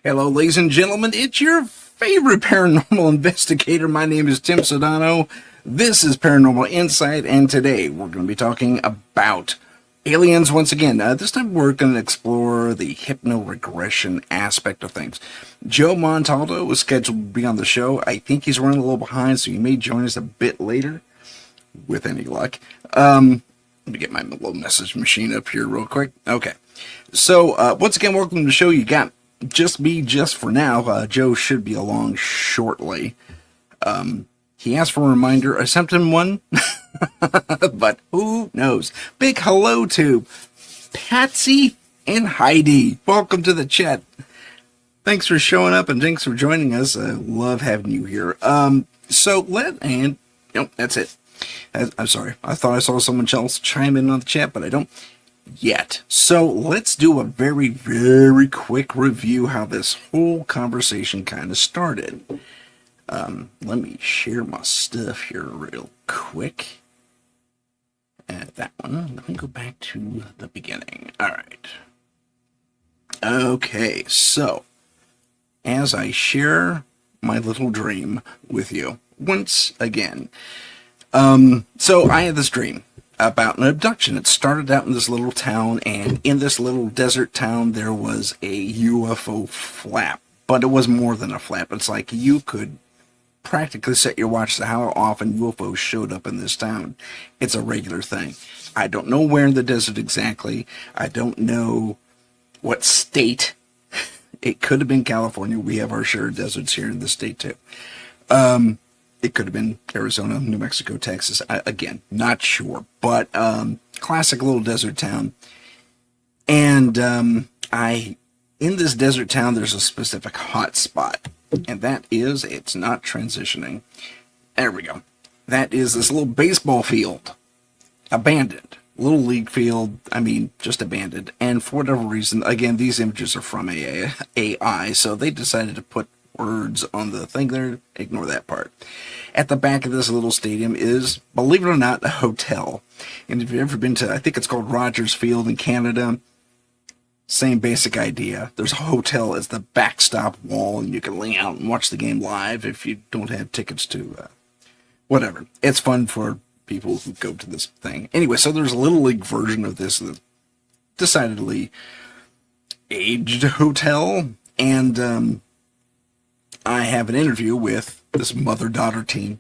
Hello, ladies and gentlemen. It's your favorite paranormal investigator. My name is Tim Sudano. This is Paranormal Insight, and today we're going to be talking about aliens once again. This time we're going to explore the hypno-regression aspect of things. Joe Montaldo was scheduled to be on the show. I think he's running a little behind, so he may join us a bit later, with any luck. Let me get my little message machine up here real quick. Okay. So, once again, welcome to the show. You got just me, just for now. Joe should be along shortly. He asked for a reminder. I sent him one, but who knows? Big hello to Patsy and Heidi. Welcome to the chat. Thanks for showing up and thanks for joining us. I love having you here. That's it. I'm sorry. I thought I saw someone else chime in on the chat, but I don't yet. So let's do a very, very quick review how this whole conversation kind of started. Let me share my stuff here real quick. That one. Let me go back to the beginning. All right. Okay, so as I share my little dream with you once again. So I had this dream about an abduction. It started out in this little town, and in this little desert town there was a UFO flap, but it was more than a flap. It's like you could practically set your watch to how often UFOs showed up in this town. It's a regular thing. I don't know where in the desert exactly. I don't know what state. It could have been California. We have our share of deserts here in the state too. It could have been Arizona, New Mexico, Texas. Again, not sure. But classic little desert town. And in this desert town, there's a specific hot spot. And that is, it's not transitioning. There we go. That is this little baseball field. Abandoned. Little league field. I mean, just abandoned. And for whatever reason, again, these images are from AI. So they decided to put words on the thing there. Ignore that part. At the back of this little stadium is, believe it or not, a hotel. And if you've ever been to, I think it's called Rogers Field in Canada, same basic idea. There's a hotel as the backstop wall, and you can lay out and watch the game live if you don't have tickets to whatever. It's fun for people who go to this thing. Anyway, so there's a little league version of this decidedly aged hotel, and I have an interview with this mother-daughter team,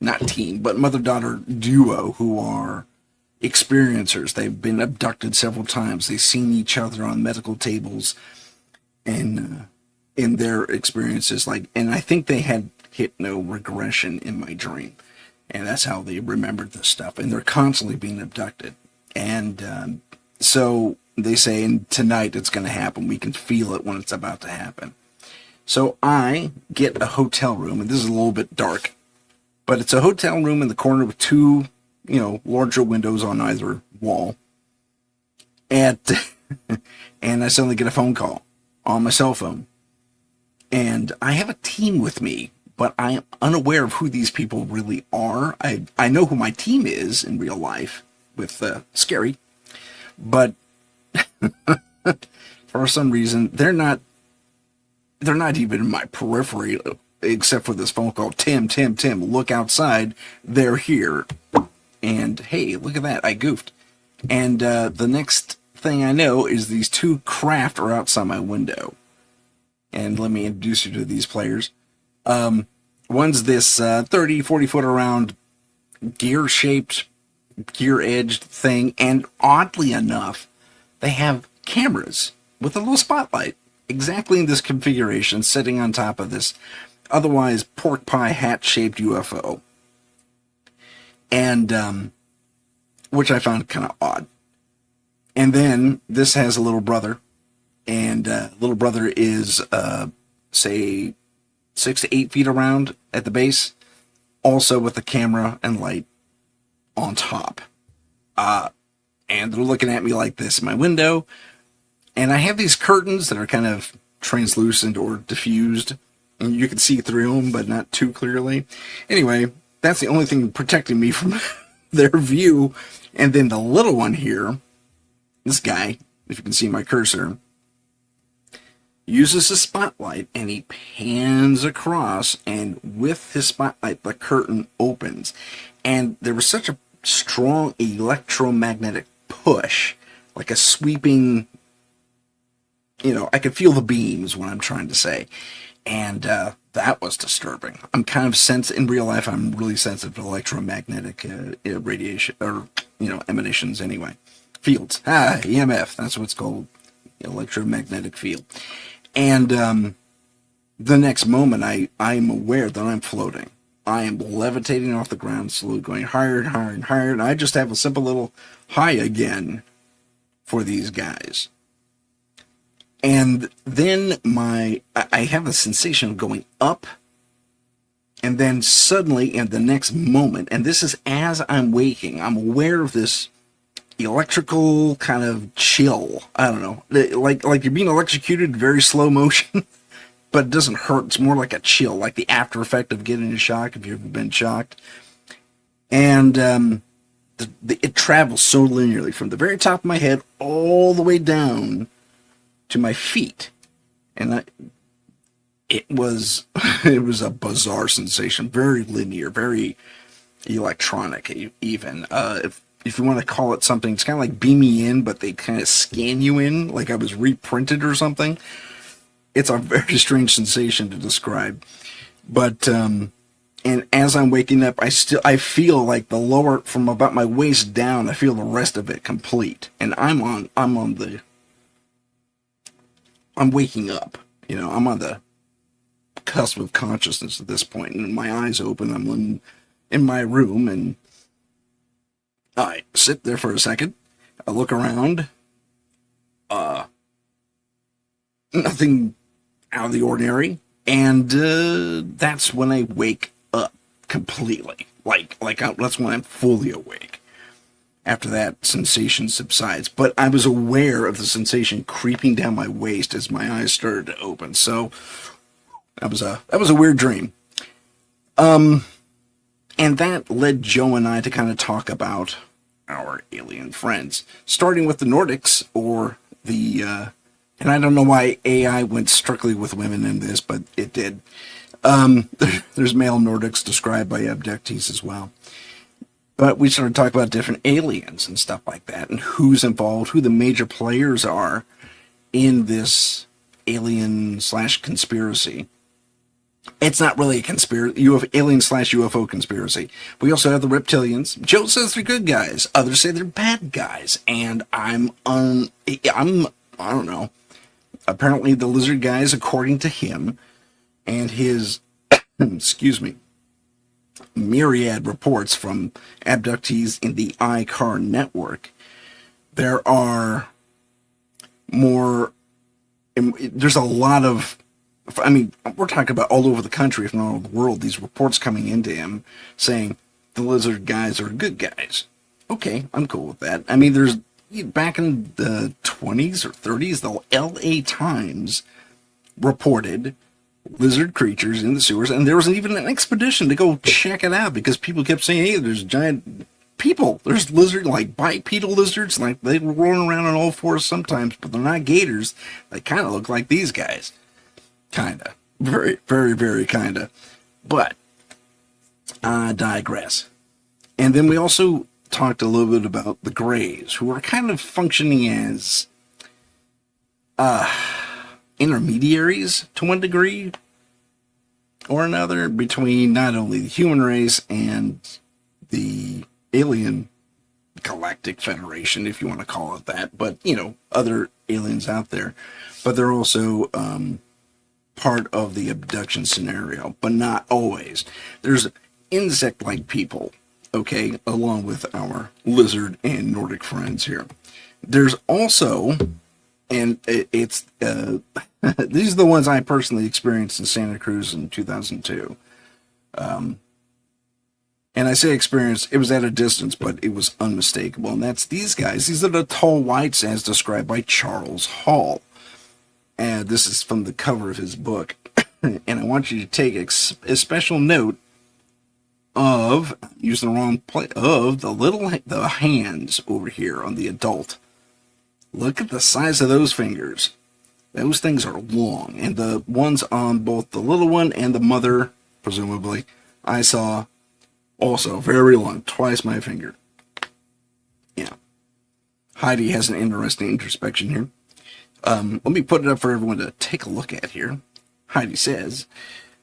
not team, but mother-daughter duo who are experiencers. They've been abducted several times. They've seen each other on medical tables and in their experiences. And I think they had hypno-regression in my dream. And that's how they remembered this stuff. And they're constantly being abducted. And so they say, and tonight it's going to happen. We can feel it when it's about to happen. So I get a hotel room, and this is a little bit dark, but it's a hotel room in the corner with two, larger windows on either wall. And I suddenly get a phone call on my cell phone. And I have a team with me, but I am unaware of who these people really are. I know who my team is in real life with Scary, but for some reason, they're not even in my periphery, except for this phone call. Tim, look outside. They're here. And hey, look at that. I goofed. And the next thing I know is these two craft are outside my window. And let me introduce you to these players. One's this 30, 40 foot around gear-shaped, gear-edged thing. And oddly enough, they have cameras with a little spotlight. Exactly in this configuration, sitting on top of this otherwise pork pie hat-shaped UFO. And, which I found kind of odd. And then this has a little brother, and little brother is, say, 6 to 8 feet around at the base, also with the camera and light on top. And they're looking at me like this in my window. And I have these curtains that are kind of translucent or diffused. And you can see through them, but not too clearly. Anyway, that's the only thing protecting me from their view. And then the little one here, this guy, if you can see my cursor, uses a spotlight, and he pans across, and with his spotlight, the curtain opens. And there was such a strong electromagnetic push, like a sweeping, I could feel the beams, what I'm trying to say. And that was disturbing. I'm kind of in real life, I'm really sensitive to electromagnetic radiation, or, emanations anyway. Fields. EMF, that's what it's called. Electromagnetic field. And the next moment, I'm aware that I'm floating. I am levitating off the ground, slowly going higher and higher and higher, and I just have a simple little hi again for these guys. And then I have a sensation of going up, and then suddenly, in the next moment, and this is as I'm waking, I'm aware of this electrical kind of chill. I don't know, like you're being electrocuted, very slow motion, but it doesn't hurt. It's more like a chill, like the after effect of getting a shock, if you've ever been shocked. And it travels so linearly from the very top of my head all the way down to my feet, and it was a bizarre sensation, very linear, very electronic, even. If you want to call it something, it's kind of like beam me in, but they kind of scan you in, like I was reprinted or something. It's a very strange sensation to describe. But and as I'm waking up, I feel like the lower, from about my waist down, I feel the rest of it complete, and I'm waking up. I'm on the cusp of consciousness at this point, and my eyes open. I'm in my room, and I sit there for a second. I look around. Nothing out of the ordinary, and that's when I wake up completely. That's when I'm fully awake. After that sensation subsides, but I was aware of the sensation creeping down my waist as my eyes started to open. So that was a weird dream. And that led Joe and I to kind of talk about our alien friends, starting with the Nordics, or the and I don't know why AI went strictly with women in this, but it did. There's male Nordics described by abductees as well. But we started talking about different aliens and stuff like that, and who's involved, who the major players are in this alien/conspiracy. It's not really a conspiracy, alien/UFO conspiracy. We also have the reptilians. Joe says they're good guys. Others say they're bad guys. And I don't know. Apparently the lizard guys, according to him, and his, excuse me, myriad reports from abductees in the ICAR network, there's a lot of, we're talking about all over the country, if not all over the world, these reports coming into him saying the lizard guys are good guys. Okay, I'm cool with that. There's, back in the 20s or 30s, the LA Times reported lizard creatures in the sewers, and there was even an expedition to go check it out because people kept saying, hey, there's giant people, there's lizard, like bipedal lizards, like they were rolling around on all fours sometimes, but they're not gators. They kind of look like these guys. Kinda. Very, very, very kinda. But I digress. And then we also talked a little bit about the Greys, who are kind of functioning as intermediaries to one degree or another between not only the human race and the alien galactic federation, if you want to call it that, but other aliens out there. But they're also part of the abduction scenario, but not always. There's insect-like people, okay, along with our lizard and Nordic friends here. There's also, and it's these are the ones I personally experienced in Santa Cruz in 2002. And I say experience, it was at a distance, but it was unmistakable. And that's these guys. These are the tall whites as described by Charles Hall. And this is from the cover of his book. And I want you to take a special note of, using the wrong place, of the hands over here on the adult. Look at the size of those fingers. Those things are long, and the ones on both the little one and the mother, presumably, I saw also very long, twice my finger. Yeah. Heidi has an interesting introspection here. Let me put it up for everyone to take a look at here. Heidi says,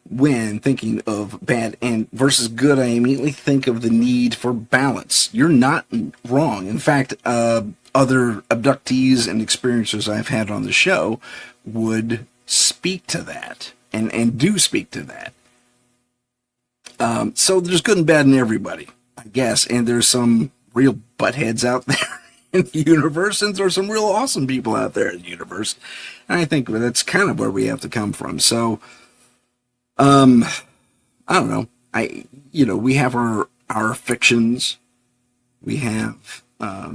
when thinking of bad and versus good, I immediately think of the need for balance. You're not wrong. In fact, other abductees and experiencers I've had on the show would speak to that and do speak to that. So there's good and bad in everybody, I guess, and there's some real buttheads out there in the universe, and there's some real awesome people out there in the universe. And I think that's kind of where we have to come from. So, I don't know. We have our fictions. We have, let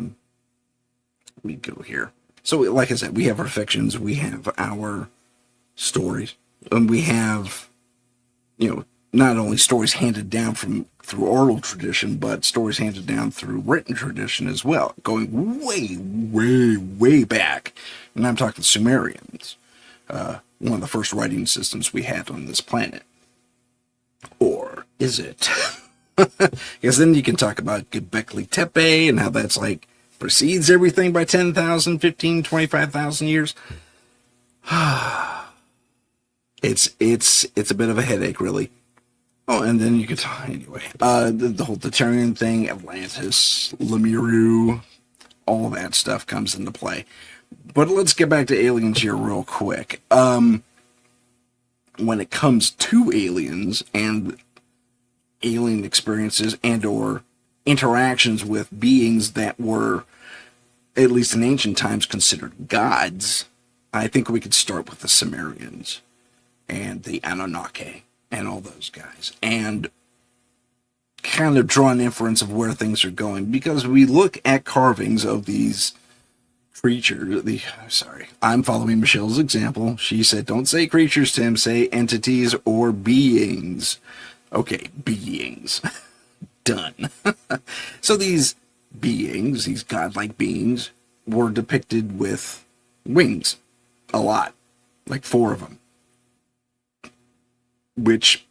me go here. So, like I said, we have our fictions. We have our stories, and we have, not only stories handed down through oral tradition, but stories handed down through written tradition as well, going way, way, way back. And I'm talking Sumerians, one of the first writing systems we had on this planet. Or is it? Because then you can talk about Göbekli Tepe and how that's like precedes everything by 10,000, 15, 25,000 years. It's a bit of a headache, really. Oh, and then you could talk, anyway, the whole Terran thing, Atlantis, Lemuria, all that stuff comes into play. But let's get back to aliens here real quick. When it comes to aliens and alien experiences and or interactions with beings that were, at least in ancient times, considered gods, I think we could start with the Sumerians and the Anunnaki and all those guys, and kind of draw an inference of where things are going, because we look at carvings of these creatures. I'm following Michelle's example. She said, don't say creatures, Tim, say entities or beings. Okay, beings. Done. So these beings, these godlike beings, were depicted with wings. A lot. Like 4 of them. Which,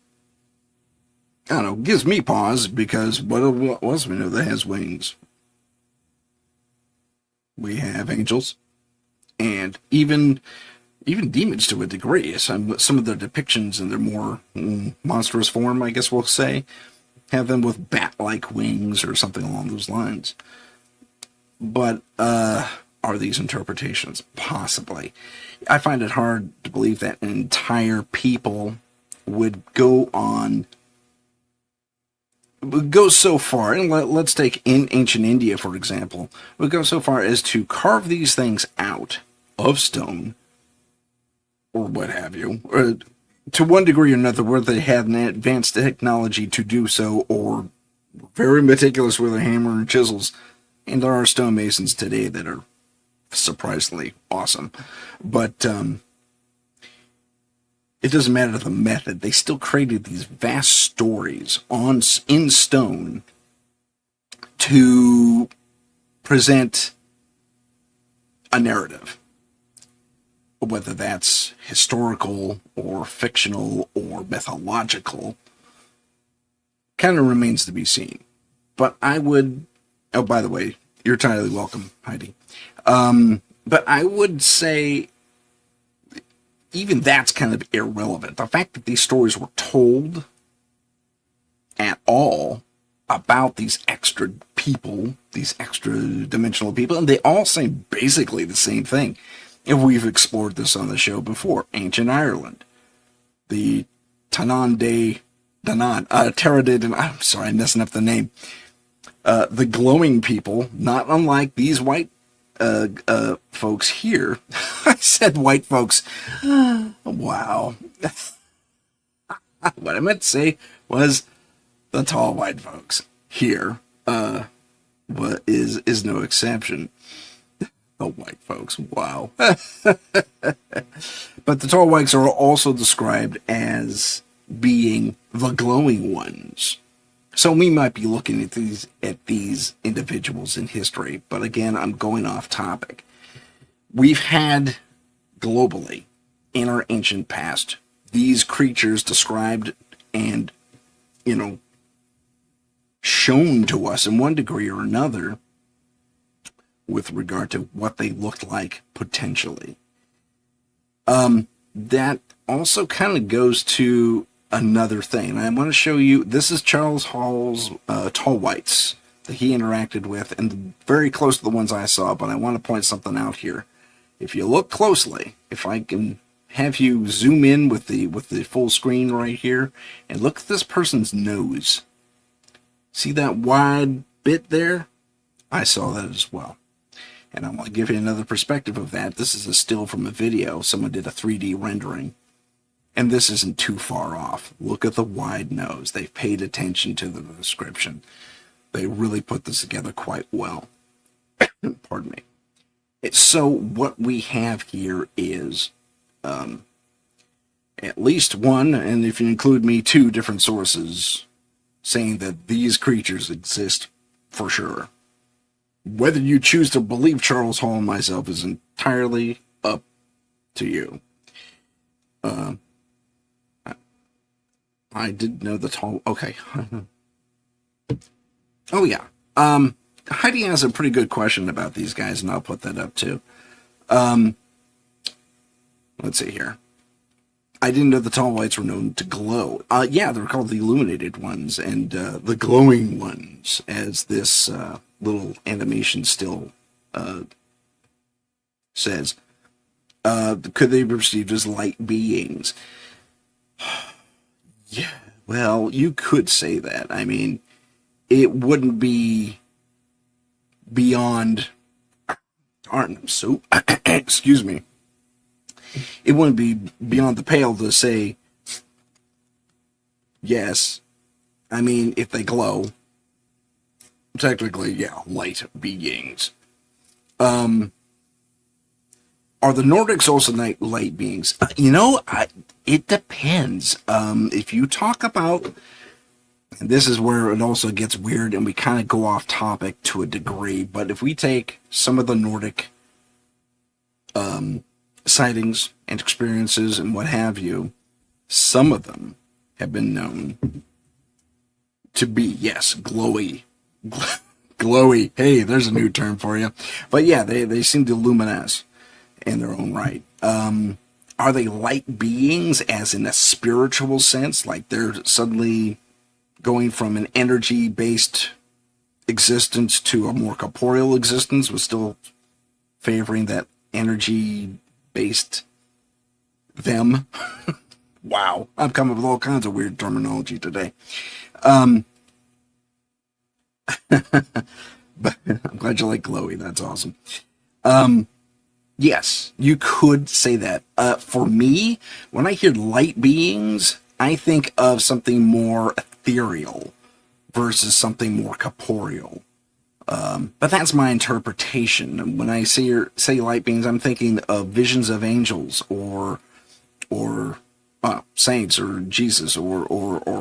I don't know, gives me pause, because what else we know that has wings? We have angels, and even demons to a degree. Some of their depictions in their more monstrous form, I guess we'll say, have them with bat-like wings or something along those lines. But are these interpretations? Possibly. I find it hard to believe that an entire people would go so far, and let's take in ancient India, for example, would go so far as to carve these things out of stone, or what have you, or to one degree or another, where they had an advanced technology to do so, or very meticulous with a hammer and chisels. And there are stonemasons today that are surprisingly awesome. But it doesn't matter the method. They still created these vast stories in stone to present a narrative. Whether that's historical or fictional or mythological kind of remains to be seen. But I would... Oh, by the way, you're entirely welcome, Heidi. But I would say even that's kind of irrelevant. The fact that these stories were told at all about these extra people, these extra dimensional people, and they all say basically the same thing. And we've explored this on the show before. Ancient Ireland, the Terra de Danann, I'm sorry, I'm messing up the name. The glowing people, not unlike these white folks here. I said white folks. Wow. What I meant to say was the tall white folks here. What is no exception. The white folks. Wow. But the tall whites are also described as being the glowing ones. So we might be looking at these individuals in history, but again, I'm going off topic. We've had globally in our ancient past. These creatures described and, shown to us in one degree or another with regard to what they looked like potentially. That also kind of goes to another thing. I want to show you, this is Charles Hall's tall whites that he interacted with, and very close to the ones I saw, but I want to point something out here. If you look closely, if I can have you zoom in with the full screen right here, and look at this person's nose. See that wide bit there? I saw that as well. And I want to give you another perspective of that. This is a still from a video. Someone did a 3D rendering. And this isn't too far off. Look at the wide nose. They've paid attention to the description. They really put this together quite well. Pardon me. So what we have here is at least one, and if you include me, two different sources saying that these creatures exist for sure. Whether you choose to believe Charles Hall and myself is entirely up to you. I did know the tall... Okay. Oh, yeah. Heidi has a pretty good question about these guys, and I'll put that up, too. Let's see here. I didn't know the tall whites were known to glow. Yeah, they're called the illuminated ones, and the glowing ones, as this little animation still says. Could they be perceived as light beings? Yeah, well, you could say that. I mean, it wouldn't be beyond... I'm so... Excuse me. It wouldn't be beyond the pale to say, yes. I mean, if they glow, technically, yeah, light beings. Are the Nordics also light beings? It depends. If you talk about, and this is where it also gets weird and we kind of go off topic to a degree, but if we take some of the Nordic sightings and experiences and what have you, some of them have been known to be, yes, glowy. Glowy. Hey, there's a new term for you. But yeah, they seem to luminesce in their own right. Are they light beings as in a spiritual sense? Like they're suddenly going from an energy-based existence to a more corporeal existence, with still favoring that energy-based them? Wow, I'm coming up with all kinds of weird terminology today. But I'm glad you like glowy. That's awesome. Yes, you could say that. For me, when I hear light beings, I think of something more ethereal versus something more corporeal. But that's my interpretation. When I say light beings, I'm thinking of visions of angels or saints or Jesus or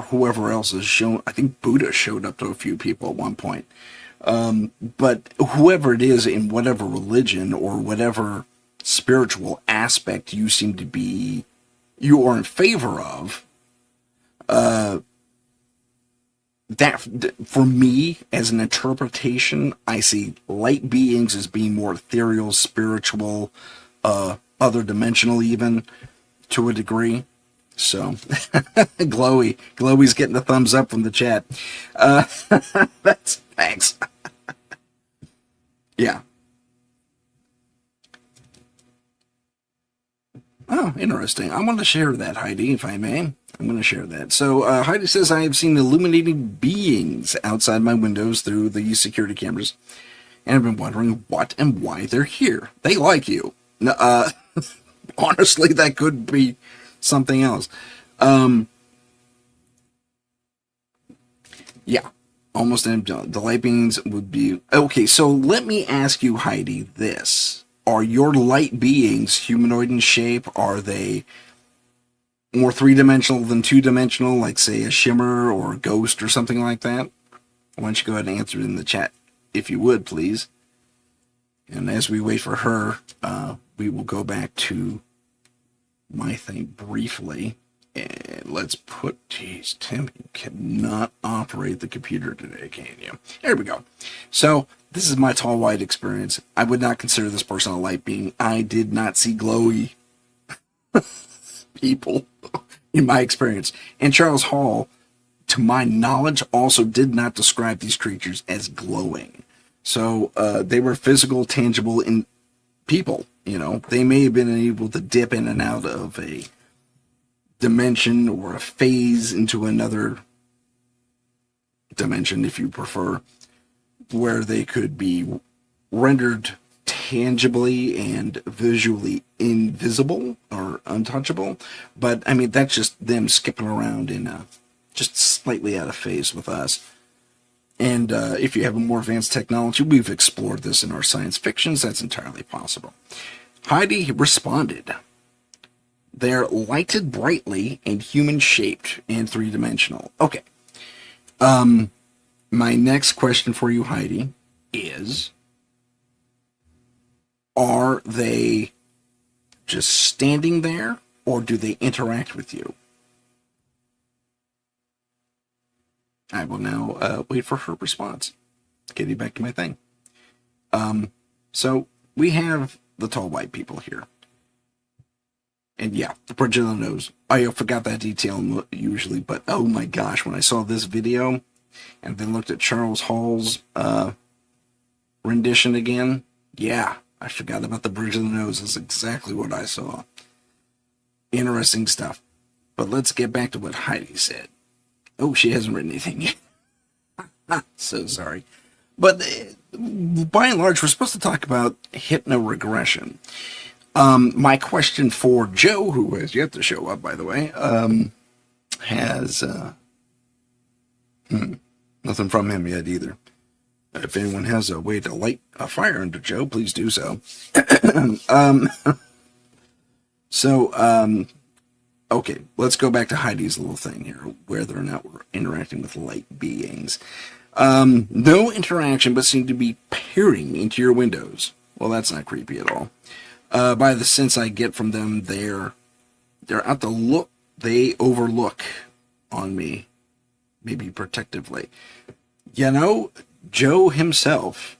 whoever else is shown. I think Buddha showed up to a few people at one point. But whoever it is in whatever religion or whatever spiritual aspect you seem to be, you are in favor of, that for me as an interpretation, I see light beings as being more ethereal, spiritual, other dimensional even to a degree. So Glowy's getting a thumbs up from the chat. That's thanks. Yeah. Oh, interesting. I want to share that, Heidi, if I may. I'm going to share that. So Heidi says, I have seen illuminating beings outside my windows through the security cameras, and I've been wondering what and why they're here. They like you. Honestly, that could be something else. Yeah. Almost the light beings would be... Okay, so let me ask you, Heidi, this. Are your light beings humanoid in shape? Are they more three-dimensional than two-dimensional, like, say, a shimmer or a ghost or something like that? Why don't you go ahead and answer it in the chat, if you would, please. And as we wait for her, we will go back to my thing briefly. And let's put, geez, Tim, you cannot operate the computer today, can you? There we go. So this is my tall white experience. I would not consider this person a light being. I did not see glowy people in my experience. And Charles Hall, to my knowledge, also did not describe these creatures as glowing. So they were physical, tangible in people. You know, they may have been able to dip in and out of a dimension or a phase into another dimension, if you prefer, where they could be rendered tangibly and visually invisible or untouchable. But I mean, that's just them skipping around in just slightly out of phase with us. And if you have a more advanced technology, we've explored this in our science fictions, that's entirely possible. Heidi responded, they're lighted brightly and human-shaped and three-dimensional. Okay. My next question for you, Heidi, is, are they just standing there, or do they interact with you? I will now wait for her response. Getting back to my thing. So we have the tall white people here. And yeah, the bridge of the nose. I forgot that detail usually, but oh my gosh, when I saw this video and then looked at Charles Hall's rendition again, yeah, I forgot about the bridge of the nose. That's exactly what I saw. Interesting stuff. But let's get back to what Heidi said. Oh, she hasn't written anything yet. So sorry. But by and large, we're supposed to talk about hypnoregression. My question for Joe, who has yet to show up, by the way, has nothing from him yet either. If anyone has a way to light a fire under Joe, please do so. Okay, let's go back to Heidi's little thing here, whether or not we're interacting with light beings. No interaction, but seem to be peering into your windows. Well, that's not creepy at all. By the sense I get from them, they're out to look, they overlook on me, maybe protectively. You know, Joe himself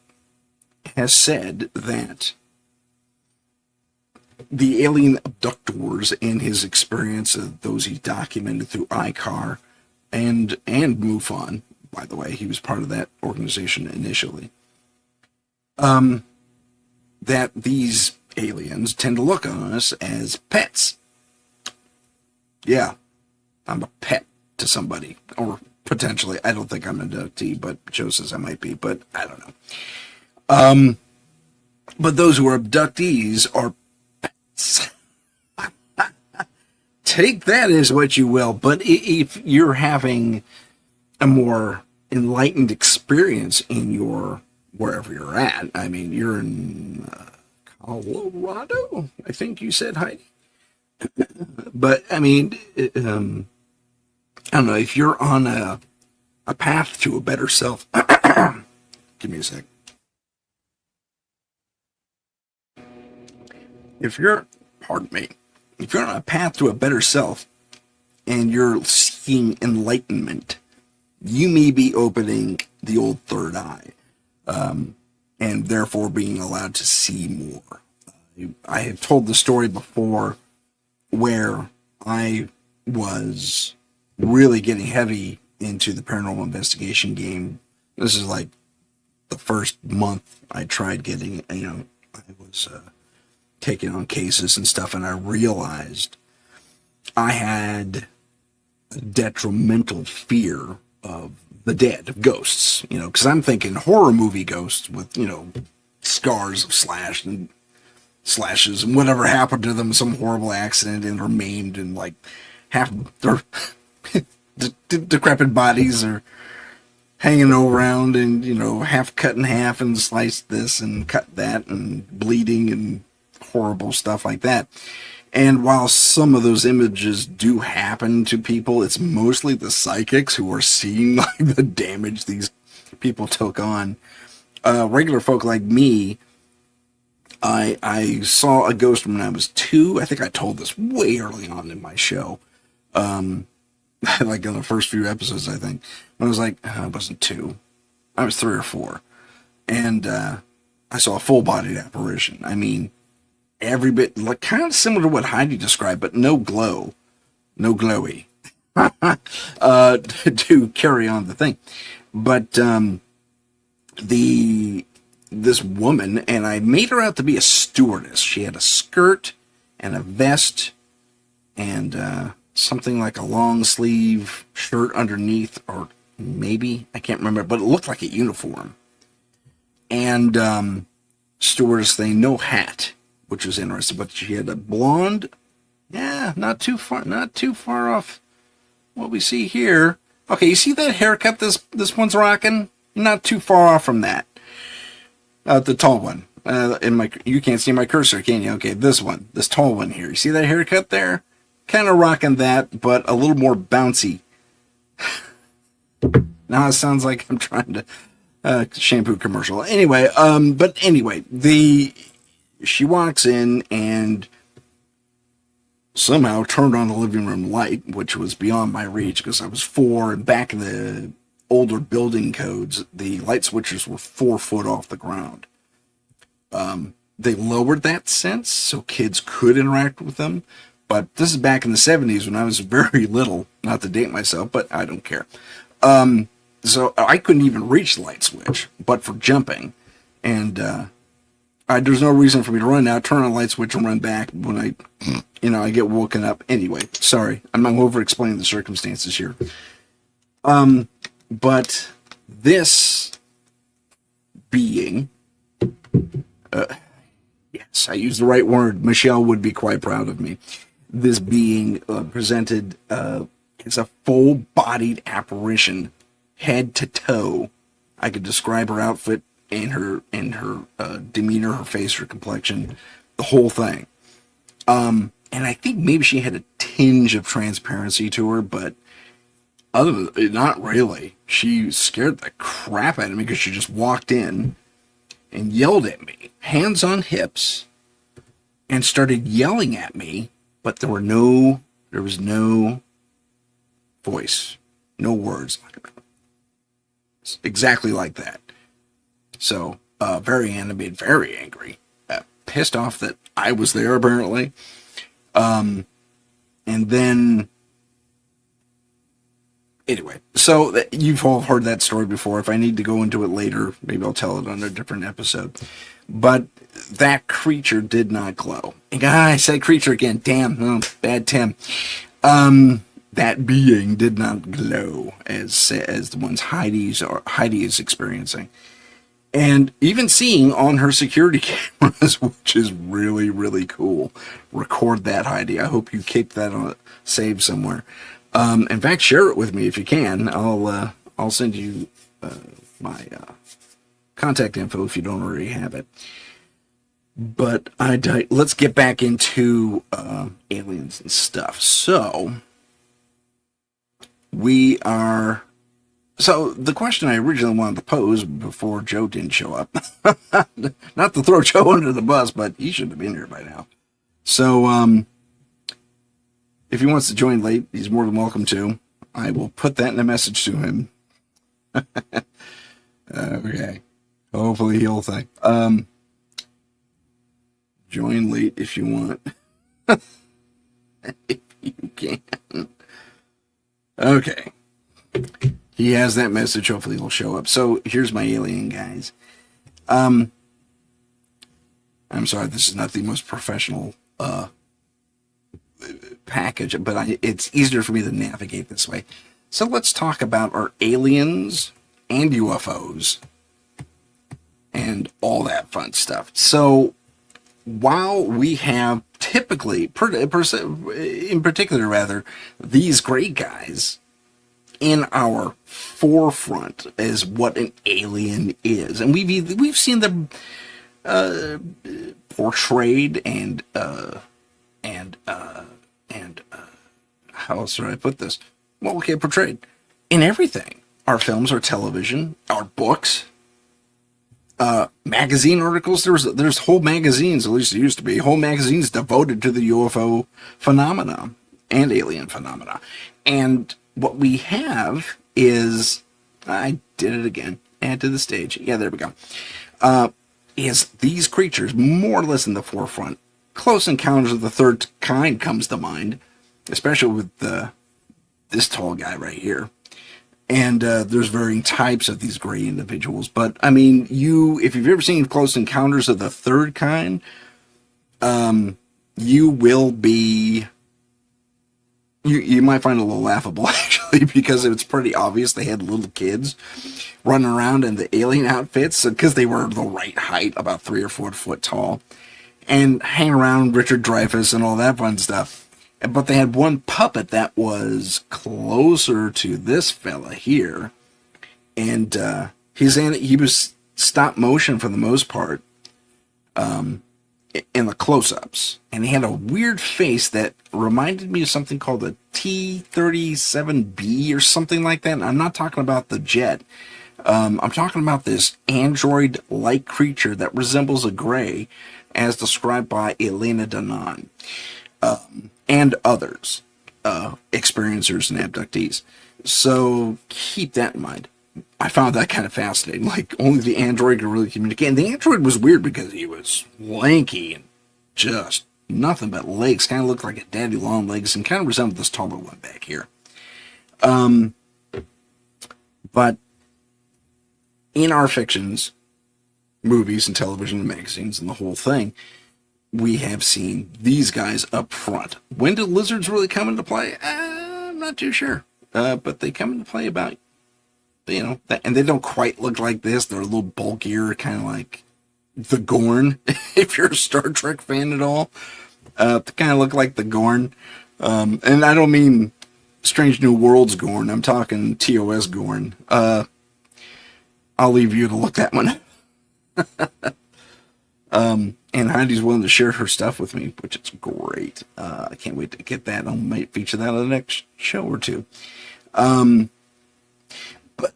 has said that the alien abductors in his experience, those he documented through ICAR and MUFON, by the way, he was part of that organization initially, that these aliens tend to look on us as pets. Yeah, I'm a pet to somebody, or potentially. I don't think I'm an abductee, but Joe says I might be, but I don't know. But those who are abductees are pets. Take that as what you will, but if you're having a more enlightened experience in your, wherever you're at, I mean, you're in Colorado, I think you said, Heidi. But, I mean, I don't know, if you're on a path to a better self, give me a sec. If you're, pardon me, if you're on a path to a better self and you're seeking enlightenment, you may be opening the old third eye, and therefore being allowed to see more. I have told the story before where I was really getting heavy into the paranormal investigation game. This is like the first month I tried getting, I was taking on cases and stuff, and I realized I had a detrimental fear of the dead, of ghosts, because I'm thinking horror movie ghosts with, scars of slashes and whatever happened to them, some horrible accident, and are maimed, and like half their decrepit bodies are hanging around, and half cut in half and sliced this and cut that and bleeding and horrible stuff like that. And while some of those images do happen to people, it's mostly the psychics who are seeing like the damage these people took on. Regular folk like me, I saw a ghost when I was 2. I think I told this way early on in my show. Like in the first few episodes, I think. When I was like, I wasn't 2. I was 3 or 4. And I saw a full-bodied apparition. I mean, every bit, like kind of similar to what Heidi described, but no glow. No glowy. To carry on the thing. But this woman, and I made her out to be a stewardess. She had a skirt and a vest and something like a long sleeve shirt underneath, or maybe, I can't remember, but it looked like a uniform. And stewardess thing, no hat, which was interesting, but she had a blonde, yeah, not too far off what we see here. Okay, you see that haircut this one's rocking? Not too far off from that. The tall one. You can't see my cursor, can you? Okay, this one, this tall one here. You see that haircut there? Kind of rocking that, but a little more bouncy. Now it sounds like I'm trying to shampoo commercial. Anyway, she walks in and somehow turned on the living room light, which was beyond my reach because I was 4, and back in the older building codes, the light switches were 4 foot off the ground. They lowered that sense so kids could interact with them, but this is back in the 70s when I was very little, not to date myself, but I don't care. So I couldn't even reach the light switch, but for jumping, and there's no reason for me to run now, turn on the light switch and run back when I get woken up. Anyway, sorry, I'm not over-explaining the circumstances here. But this being, yes, I used the right word. Michelle would be quite proud of me. This being presented as a full-bodied apparition, head to toe. I could describe her outfit and her demeanor, her face, her complexion, the whole thing. And I think maybe she had a tinge of transparency to her, but not really. She scared the crap out of me because she just walked in and yelled at me, hands on hips, and started yelling at me, but there was no voice, no words. Exactly like that. So, very animated, very angry, pissed off that I was there apparently. And then, anyway, so you've all heard that story before. If I need to go into it later, maybe I'll tell it on a different episode. But that creature did not glow. And I said creature again. Damn, oh, bad Tim. That being did not glow as the ones Heidi is experiencing. And even seeing on her security cameras, which is really, really cool. Record that, Heidi. I hope you keep that on saved somewhere. In fact, share it with me if you can. I'll send you my contact info if you don't already have it. But let's get back into aliens and stuff. So the question I originally wanted to pose before Joe didn't show up, not to throw Joe under the bus, but he should have been here by now. So, if he wants to join late, he's more than welcome to. I will put that in a message to him. Okay. Hopefully he'll think. Join late if you want. If you can. Okay. He has that message. Hopefully he'll show up. So here's my alien, guys. I'm sorry, this is not the most professional package, but it's easier for me to navigate this way. So let's talk about our aliens and UFOs and all that fun stuff. So while we have typically, in particular, these great guys in our forefront as what an alien is, and we've seen them portrayed and how else should I put this? Well, okay, portrayed in everything. Our films, our television, our books. Magazine articles. There's whole magazines, at least there used to be, whole magazines devoted to the UFO phenomena and alien phenomena. And what we have is, I did it again, add to the stage. Yeah, there we go. Is these creatures more or less in the forefront. Close Encounters of the Third Kind comes to mind, especially with this tall guy right here. And there's varying types of these gray individuals. But, I mean, if you've ever seen Close Encounters of the Third Kind, you will be... You might find it a little laughable, actually, because it's pretty obvious they had little kids running around in the alien outfits, because they were the right height, about 3 or 4 foot tall, and hang around Richard Dreyfuss and all that fun stuff. But they had one puppet that was closer to this fella here, and he was stop motion for the most part, in the close-ups, and he had a weird face that reminded me of something called a T-37B or something like that. And I'm not talking about the jet. I'm talking about this android-like creature that resembles a gray, as described by Elena Danan, and others, experiencers and abductees. So keep that in mind. I found that kind of fascinating. Like, only the android could really communicate. And the android was weird because he was lanky and just nothing but legs. Kind of looked like a daddy long legs and kind of resembled this taller one back here. But in our fictions, movies and television and magazines and the whole thing, we have seen these guys up front. When do lizards really come into play? I'm not too sure. But they come into play about, and they don't quite look like this. They're a little bulkier, kind of like the Gorn, if you're a Star Trek fan at all. They kind of look like the Gorn. And I don't mean Strange New Worlds Gorn. I'm talking TOS Gorn. I'll leave you to look that one. And Heidi's willing to share her stuff with me, which is great. I can't wait to get that. I might feature that on the next show or two. But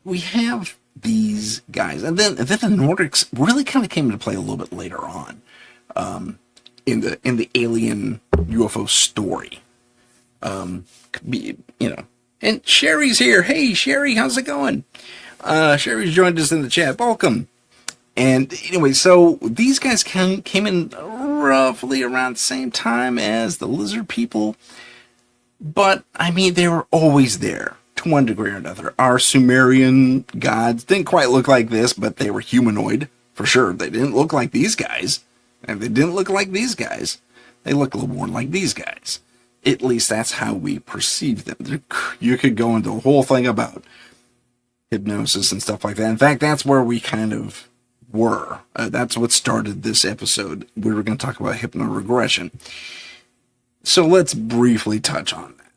we have these guys, and then the Nordics really kind of came into play a little bit later on, in the alien UFO story. And Sherry's here. Hey, Sherry, how's it going? Sherry's joined us in the chat. Welcome. And anyway, so these guys came in roughly around the same time as the lizard people, but I mean, they were always there to one degree or another. Our Sumerian gods didn't quite look like this, but they were humanoid for sure. They didn't look like these guys, and they didn't look like these guys. They look a little more like these guys. At least that's how we perceive them. You could go into a whole thing about hypnosis and stuff like that. In fact, that's where we kind of were. That's what started this episode. We were going to talk about hypnoregression. So let's briefly touch on that.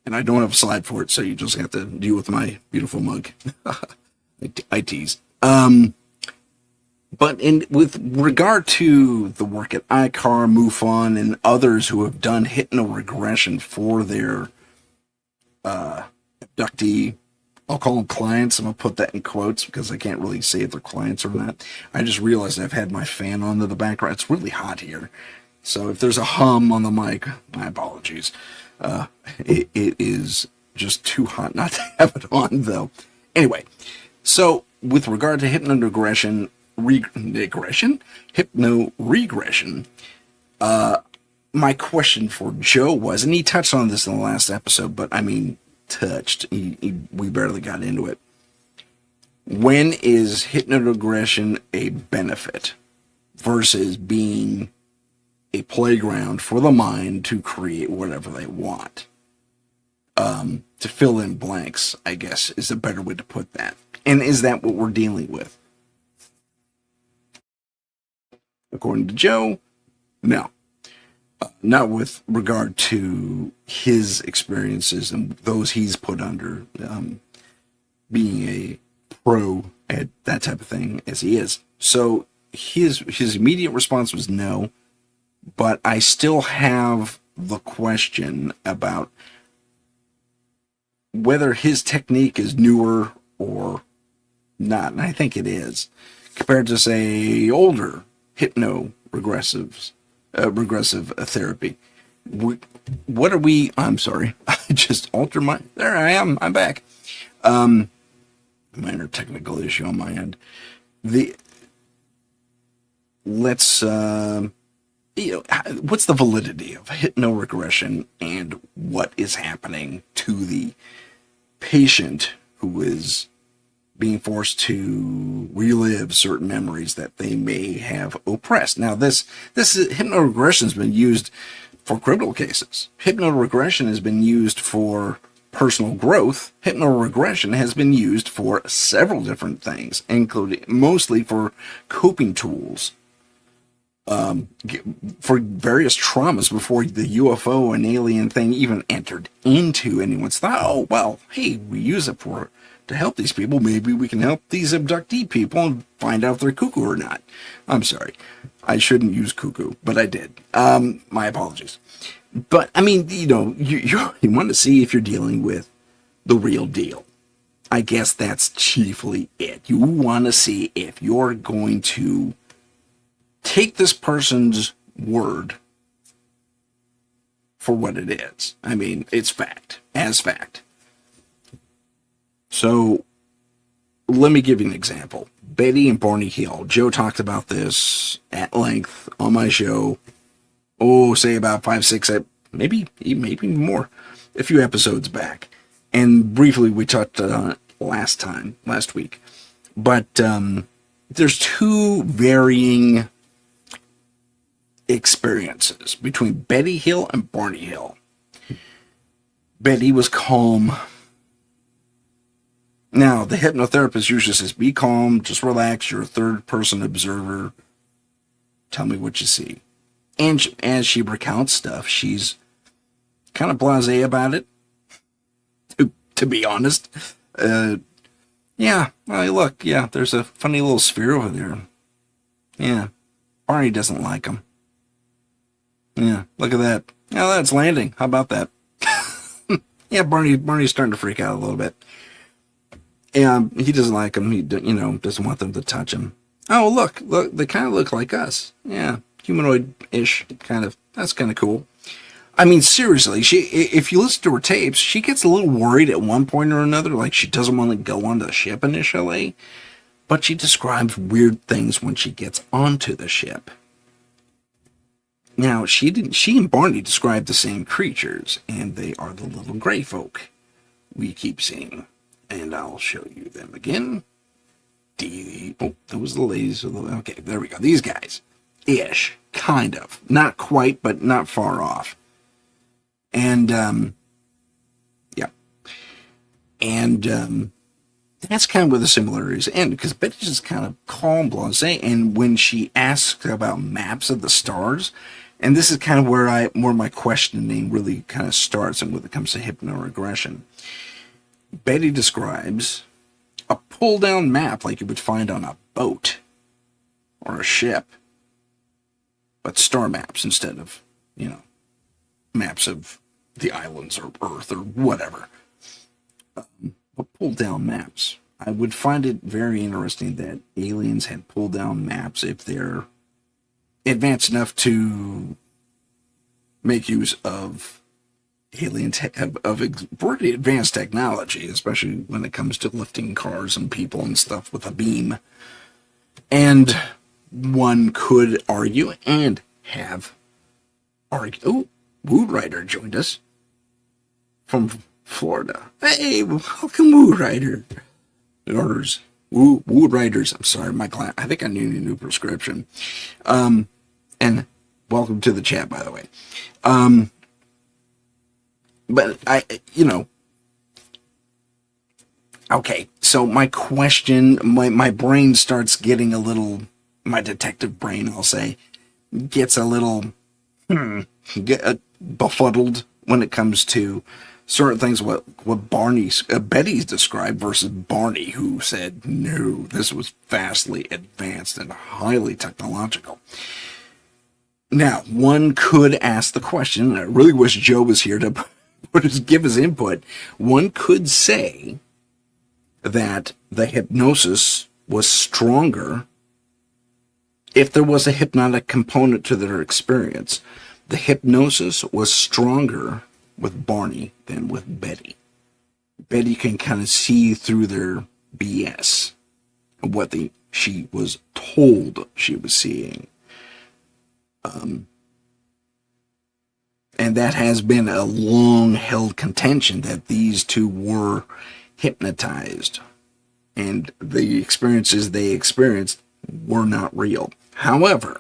And I don't have a slide for it, so you just have to deal with my beautiful mug. I tease. But with regard to the work at ICAR, MUFON, and others who have done hypnoregression for their abductee, I'll call them clients. I'm going to put that in quotes because I can't really say if they're clients or not. I just realized I've had my fan on to the background. It's really hot here. So if there's a hum on the mic, my apologies. It is just too hot not to have it on, though. Anyway, so with regard to hypnoregression, hypnoregression, my question for Joe was, and he touched on this in the last episode, but I mean, we barely got into it. When is hypnoregression a benefit versus being a playground for the mind to create whatever they want? To fill in blanks, I guess, is a better way to put that. And is that what we're dealing with? According to Joe, no. Not with regard to his experiences and those he's put under, being a pro at that type of thing as he is. So his immediate response was no, but I still have the question about whether his technique is newer or not, and I think it is, compared to, say, older hypno-regressive therapy. What are we? I'm sorry. I just altered my. There I am. I'm back. Minor technical issue on my end. Let's. What's the validity of hypno-regression and what is happening to the patient who is being forced to relive certain memories that they may have oppressed? Now, this hypno-regression has been used for criminal cases. Hypno-regression has been used for personal growth. Hypno-regression has been used for several different things, including mostly for coping tools, for various traumas before the UFO and alien thing even entered into anyone's thought. Oh, well, hey, we use it to help these people. Maybe we can help these abductee people and find out if they're cuckoo or not. I'm sorry. I shouldn't use cuckoo, but I did. My apologies. But, I mean, you want to see if you're dealing with the real deal. I guess that's chiefly it. You want to see if you're going to take this person's word for what it is. I mean, it's fact, as fact. So, let me give you an example. Betty and Barney Hill. Joe talked about this at length on my show. Say about 5, 6, maybe more, a few episodes back. And briefly we touched on it last week. But there's two varying experiences between Betty Hill and Barney Hill. Betty was calm. Now, the hypnotherapist usually says, be calm, just relax, you're a third-person observer. Tell me what you see. And as she recounts stuff, she's kind of blasé about it, to be honest. Look, there's a funny little sphere over there. Yeah, Barney doesn't like him. Yeah, look at that. Yeah, that's landing. How about that? Yeah, Barney's starting to freak out a little bit. And he doesn't like him. He doesn't want them to touch him. Oh, look, they kind of look like us. Yeah, humanoid-ish, kind of. That's kind of cool. I mean, seriously, if you listen to her tapes, she gets a little worried at one point or another, like she doesn't want to go onto the ship initially, but she describes weird things when she gets onto the ship. Now, she and Barney describe the same creatures, and they are the little gray folk we keep seeing. And I'll show you them again. Those are the ladies. Okay, there we go. These guys. Ish. Kind of. Not quite, but not far off. And, yeah. And, that's kind of where the similarities end, because Betty's just kind of calm, blasé, and when she asks about maps of the stars, and this is kind of where my questioning really kind of starts, and when it comes to hypnoregression. Betty describes a pull-down map like you would find on a boat or a ship, but star maps instead of, maps of the islands or Earth or whatever. But pull-down maps. I would find it very interesting that aliens had pull-down maps if they're advanced enough to make use of pretty advanced technology, especially when it comes to lifting cars and people and stuff with a beam. And one could argue and have argued. Oh, Wood Rider joined us from Florida. Hey, welcome, Wood Rider. Wood Riders. I'm sorry, I think I need a new prescription. And welcome to the chat, by the way. But okay, so my question, my brain starts getting a little, my detective brain, I'll say, gets a little befuddled when it comes to certain things, what Betty's described versus Barney, who said, no, this was vastly advanced and highly technological. Now, one could ask the question, and I really wish Joe was here to give his input. One could say that the hypnosis was stronger if there was a hypnotic component to their experience. The hypnosis was stronger with Barney than with Betty. Betty can kind of see through their BS, what she was told she was seeing. And that has been a long-held contention that these two were hypnotized, and the experiences they experienced were not real. However,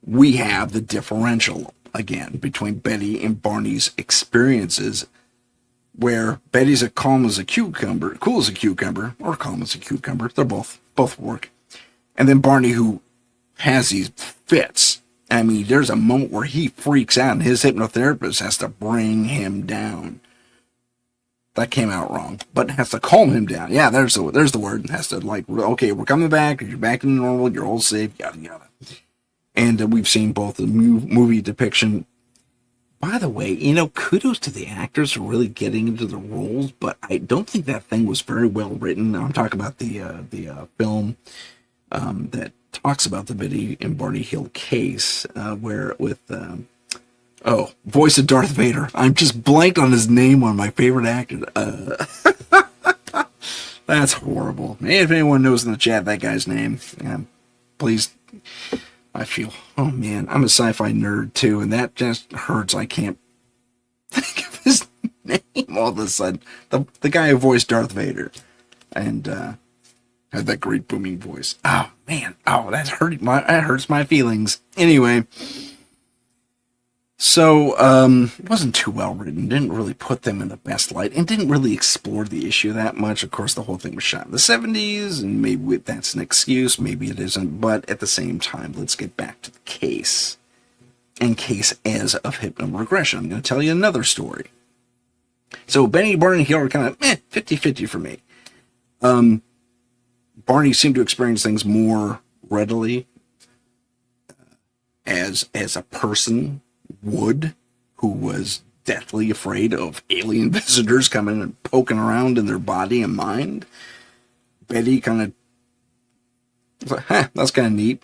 we have the differential again between Betty and Barney's experiences, where Betty's cool as a cucumber, or calm as a cucumber. They're both work. And then Barney, who has these fits. I mean, there's a moment where he freaks out and his hypnotherapist has to bring him down. That came out wrong, but has to calm him down. Yeah, there's the word. Has to, like, okay, we're coming back. You're back in normal. You're all safe. Yada yada. And we've seen both the movie depiction. By the way, kudos to the actors for really getting into the roles, but I don't think that thing was very well written. I'm talking about the film that talks about the Betty and Barney Hill case, where with voice of Darth Vader. I'm just blanked on his name, one of my favorite actors. That's horrible. If anyone knows in the chat that guy's name, please. I feel, oh man, I'm a sci-fi nerd too, and that just hurts. I can't think of his name all of a sudden. The guy who voiced Darth Vader, and had that great booming voice. Oh man, that hurts my feelings. Anyway, so it wasn't too well written. Didn't really put them in the best light, and didn't really explore the issue that much. Of course, the whole thing was shot in the 70s, and maybe that's an excuse, maybe it isn't. But at the same time, let's get back to the case, and case as of hypnoregression. I'm going to tell you another story. So Benny, Barney, Hill are kind of 50-50 for me. Barney seemed to experience things more readily as a person would, who was deathly afraid of alien visitors coming and poking around in their body and mind. Betty kind of was like, that's kind of neat.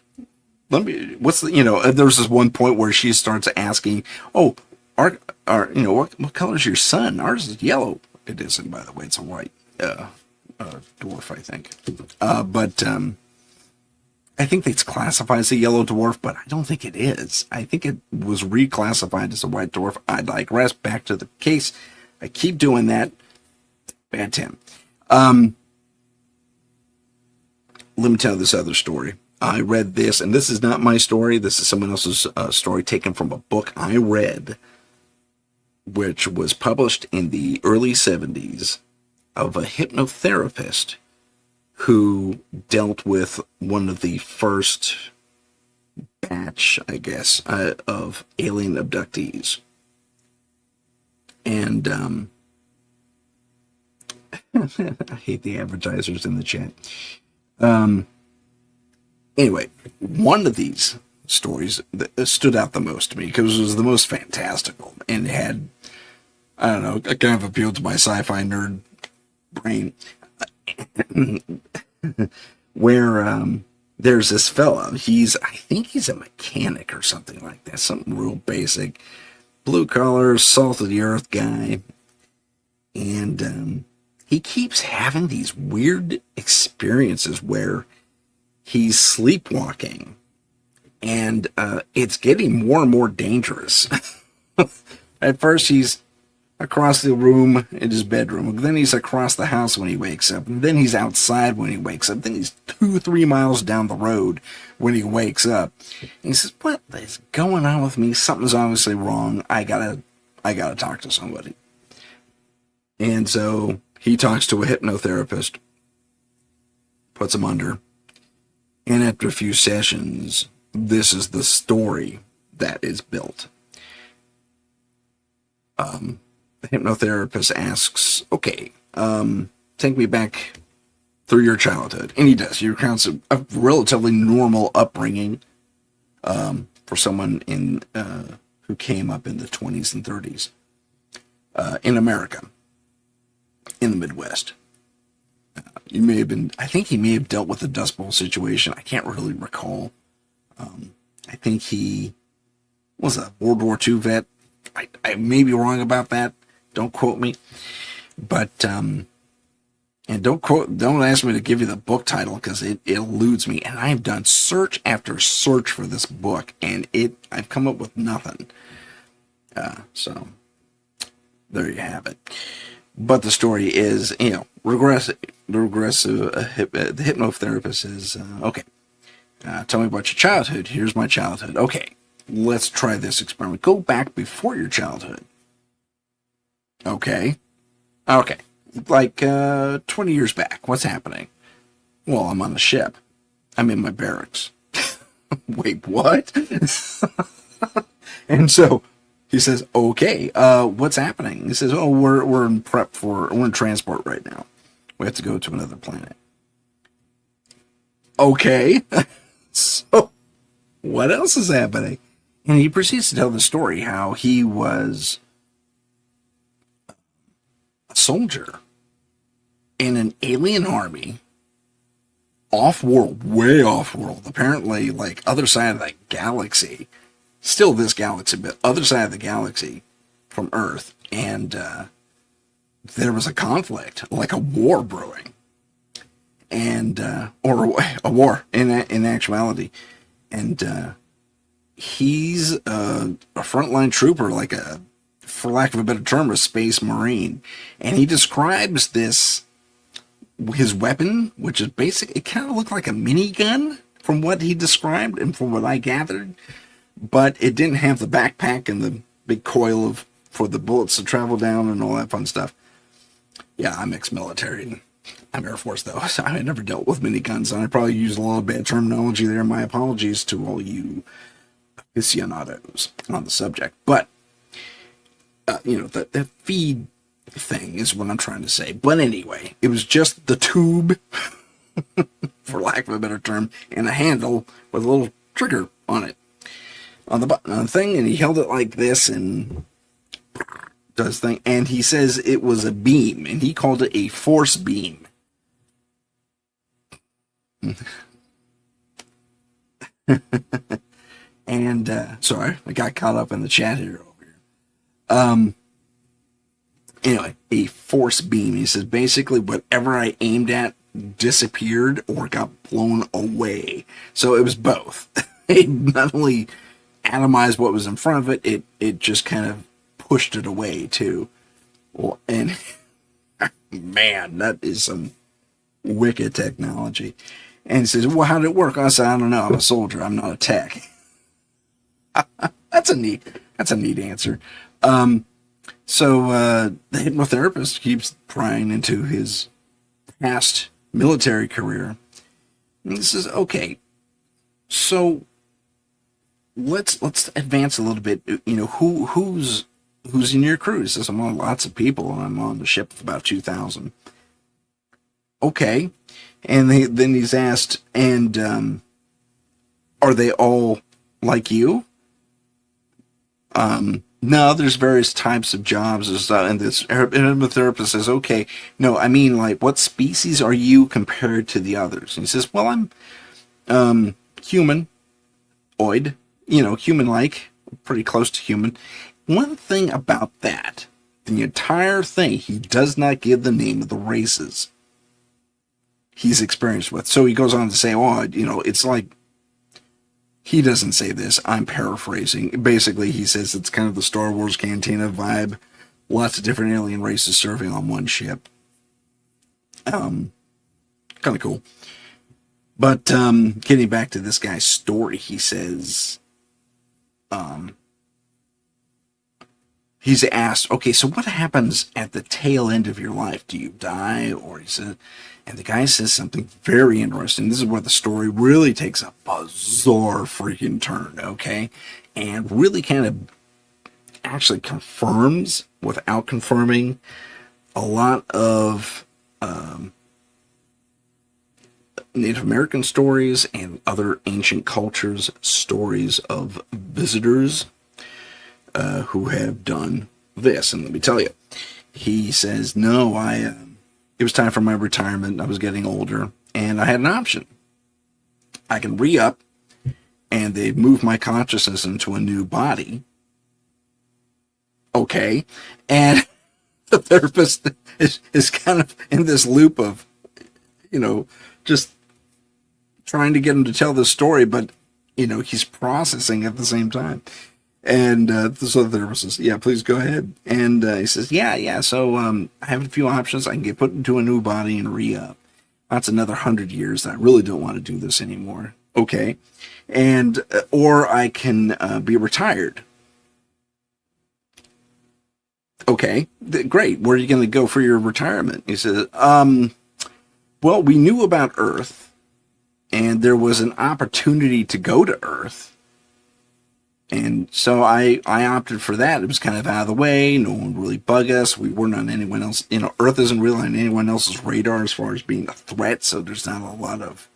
There's this one point where she starts asking, what color is your sun? Ours is yellow. It isn't, by the way. It's a white dwarf, I think. But I think it's classified as a yellow dwarf, but I don't think it is. I think it was reclassified as a white dwarf. I digress. Back to the case. I keep doing that. Bad Tim. Let me tell this other story. I read this, and this is not my story. This is someone else's story taken from a book I read, which was published in the early 70s, of a hypnotherapist who dealt with one of the first batch, I guess, of alien abductees. And I hate the advertisers in the chat. Anyway, one of these stories that stood out the most to me because it was the most fantastical and had, I don't know, it kind of appealed to my sci-fi nerd brain. Where there's this fella, I think he's a mechanic or something like that, something real basic, blue collar, salt of the earth guy, and he keeps having these weird experiences where he's sleepwalking, and it's getting more and more dangerous. At first he's across the room in his bedroom, then he's across the house when he wakes up, and then he's outside when he wakes up, then he's 2-3 miles down the road when he wakes up. And he says, what is going on with me? Something's obviously wrong. I gotta talk to somebody. And so he talks to a hypnotherapist, puts him under, and after a few sessions, this is the story that is built. The hypnotherapist asks, okay, take me back through your childhood. And he does. He recounts a relatively normal upbringing for someone who came up in the 20s and 30s in America, in the Midwest. I think he may have dealt with the Dust Bowl situation. I can't really recall. I think he was a World War II vet. I may be wrong about that. Don't quote me. But, and don't ask me to give you the book title because it eludes me. And I've done search after search for this book, and I've come up with nothing. So there you have it. But the story is, the hypnotherapist is, okay, tell me about your childhood. Here's my childhood. Okay, let's try this experiment. Go back before your childhood. Okay, like 20 years back. What's happening? Well, I'm on a ship. I'm in my barracks. Wait, what? And so he says, okay, what's happening? He says, oh, we're in transport right now. We have to go to another planet. Okay. So what else is happening? And he proceeds to tell the story how he was a soldier in an alien army, off-world, way off-world, apparently like other side of the galaxy. Still this galaxy, but other side of the galaxy from Earth. And there was a conflict, like a war brewing. And, or a war in actuality. And he's a frontline trooper, like for lack of a better term, a space marine. And he describes his weapon, which is basically, it kind of looked like a minigun from what he described and from what I gathered. But it didn't have the backpack and the big coil for the bullets to travel down and all that fun stuff. Yeah, I'm ex-military. I'm Air Force, though, so I never dealt with miniguns, and I probably used a lot of bad terminology there. My apologies to all you aficionados on the subject. But, the feed thing is what I'm trying to say. But anyway, it was just the tube, for lack of a better term, and a handle with a little trigger on it. On the button on the thing, and he held it like this and does thing, and he says it was a beam, and he called it a force beam. And sorry, I got caught up in the chat here over here. Anyway, a force beam. He says basically whatever I aimed at disappeared or got blown away. So it was both. It not only atomized what was in front of it, it just kind of pushed it away too. Well, and man, that is some wicked technology. And he says, well, how did it work? I said, I don't know. I'm a soldier. I'm not a tech. That's a neat answer. So the hypnotherapist keeps prying into his past military career. And he says, okay, so let's advance a little bit. Who's in your crew? He says, I'm on lots of people. I'm on the ship of about 2,000. Okay. And then he's asked, and are they all like you? No, there's various types of jobs and this hypnotherapist says, okay, no, I mean, like, what species are you compared to the others? And he says, well, I'm humanoid, human-like, pretty close to human. One thing about that, the entire thing, he does not give the name of the races he's experienced with. So he goes on to say, it's like, he doesn't say this, I'm paraphrasing. Basically, he says it's kind of the Star Wars Cantina vibe. Lots of different alien races serving on one ship. Kind of cool. But getting back to this guy's story, he says, he's asked, okay, so what happens at the tail end of your life? Do you die? Or he said, and the guy says something very interesting. This is where the story really takes a bizarre freaking turn, okay? And really kind of actually confirms, without confirming, a lot of Native American stories and other ancient cultures, stories of visitors who have done this. And let me tell you, he says, no, it was time for my retirement. I was getting older, and I had an option. I can re-up, and they move my consciousness into a new body. Okay. And the therapist is kind of in this loop of, just trying to get him to tell the story, but, he's processing at the same time. And so the therapist says, yeah, please go ahead. And he says, yeah. So I have a few options. I can get put into a new body and re-up. That's another 100 years. I really don't want to do this anymore. Okay. And, or I can be retired. Okay, great. Where are you going to go for your retirement? He says, well, we knew about Earth, and there was an opportunity to go to Earth. And so I opted for that. It was kind of out of the way. No one would really bug us. We weren't on anyone else. Earth isn't really on anyone else's radar as far as being a threat, so there's not a lot of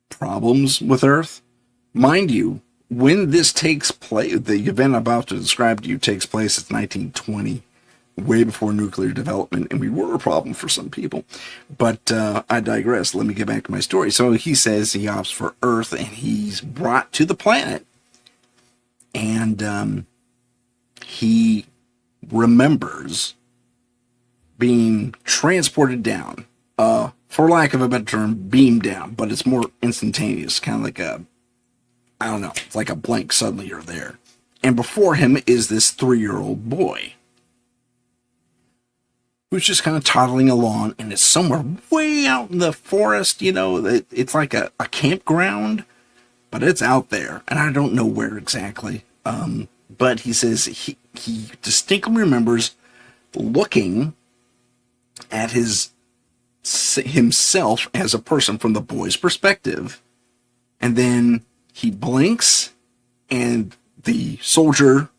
problems with Earth. Mind you, when this takes place, the event I'm about to describe to you takes place in 1920, way before nuclear development, and we were a problem for some people. But I digress. Let me get back to my story. So he says he opts for Earth, and he's brought to the planet, and he remembers being transported down, for lack of a better term, beamed down, but it's more instantaneous, kind of like it's like a blank, suddenly you're there. And before him is this 3-year-old boy who's just kind of toddling along, and it's somewhere way out in the forest, it's like a campground, but it's out there, and I don't know where exactly. But he says he distinctly remembers looking at himself as a person from the boy's perspective, and then he blinks, and the soldier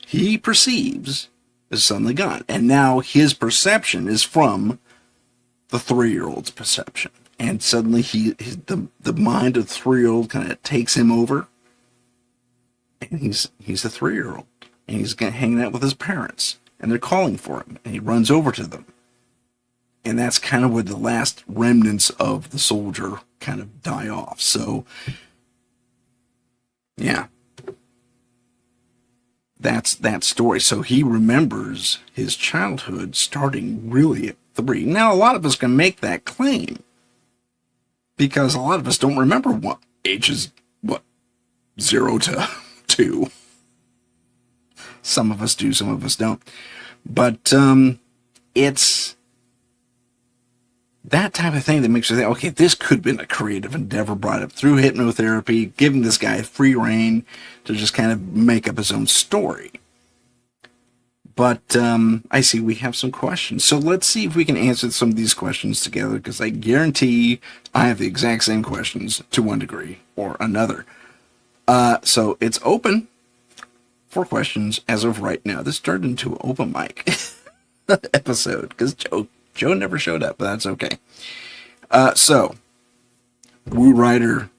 he perceives is suddenly gone. And now his perception is from the 3-year-old's perception. And suddenly the mind of the 3-year-old kind of takes him over. And he's a 3-year-old. And he's hanging out with his parents. And they're calling for him. And he runs over to them. And that's kind of where the last remnants of the soldier kind of die off. So, yeah. That's that story. So he remembers his childhood starting really at 3. Now, a lot of us can make that claim because a lot of us don't remember what ages, 0 to 2. Some of us do, some of us don't. But it's that type of thing that makes you think, okay, this could have been a creative endeavor brought up through hypnotherapy, giving this guy free reign to just kind of make up his own story. But I see we have some questions. So let's see if we can answer some of these questions together, because I guarantee I have the exact same questions to one degree or another. So it's open for questions as of right now. This turned into an open mic episode because Joe never showed up, but that's okay. So, Woo Riders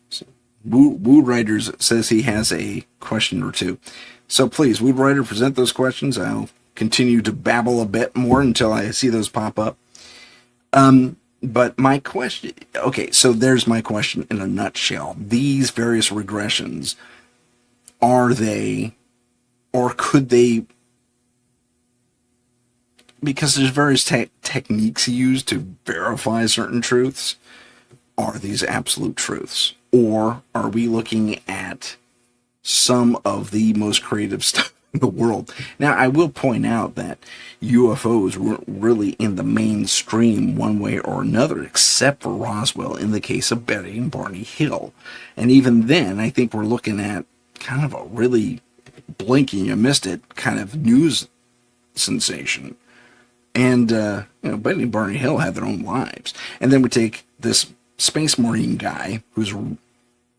says he has a question or two. So please, Woo Rider, present those questions. I'll continue to babble a bit more until I see those pop up. But my question, okay, so there's my question in a nutshell. These various regressions, are they, or could they, because there's various techniques used to verify certain truths, are these absolute truths? Or are we looking at some of the most creative stuff in the world? Now, I will point out that UFOs weren't really in the mainstream one way or another, except for Roswell in the case of Betty and Barney Hill. And even then, I think we're looking at kind of a really blinking, you missed it, kind of news sensation. And, Betty and Barney Hill had their own lives. And then we take this Space Marine guy who's,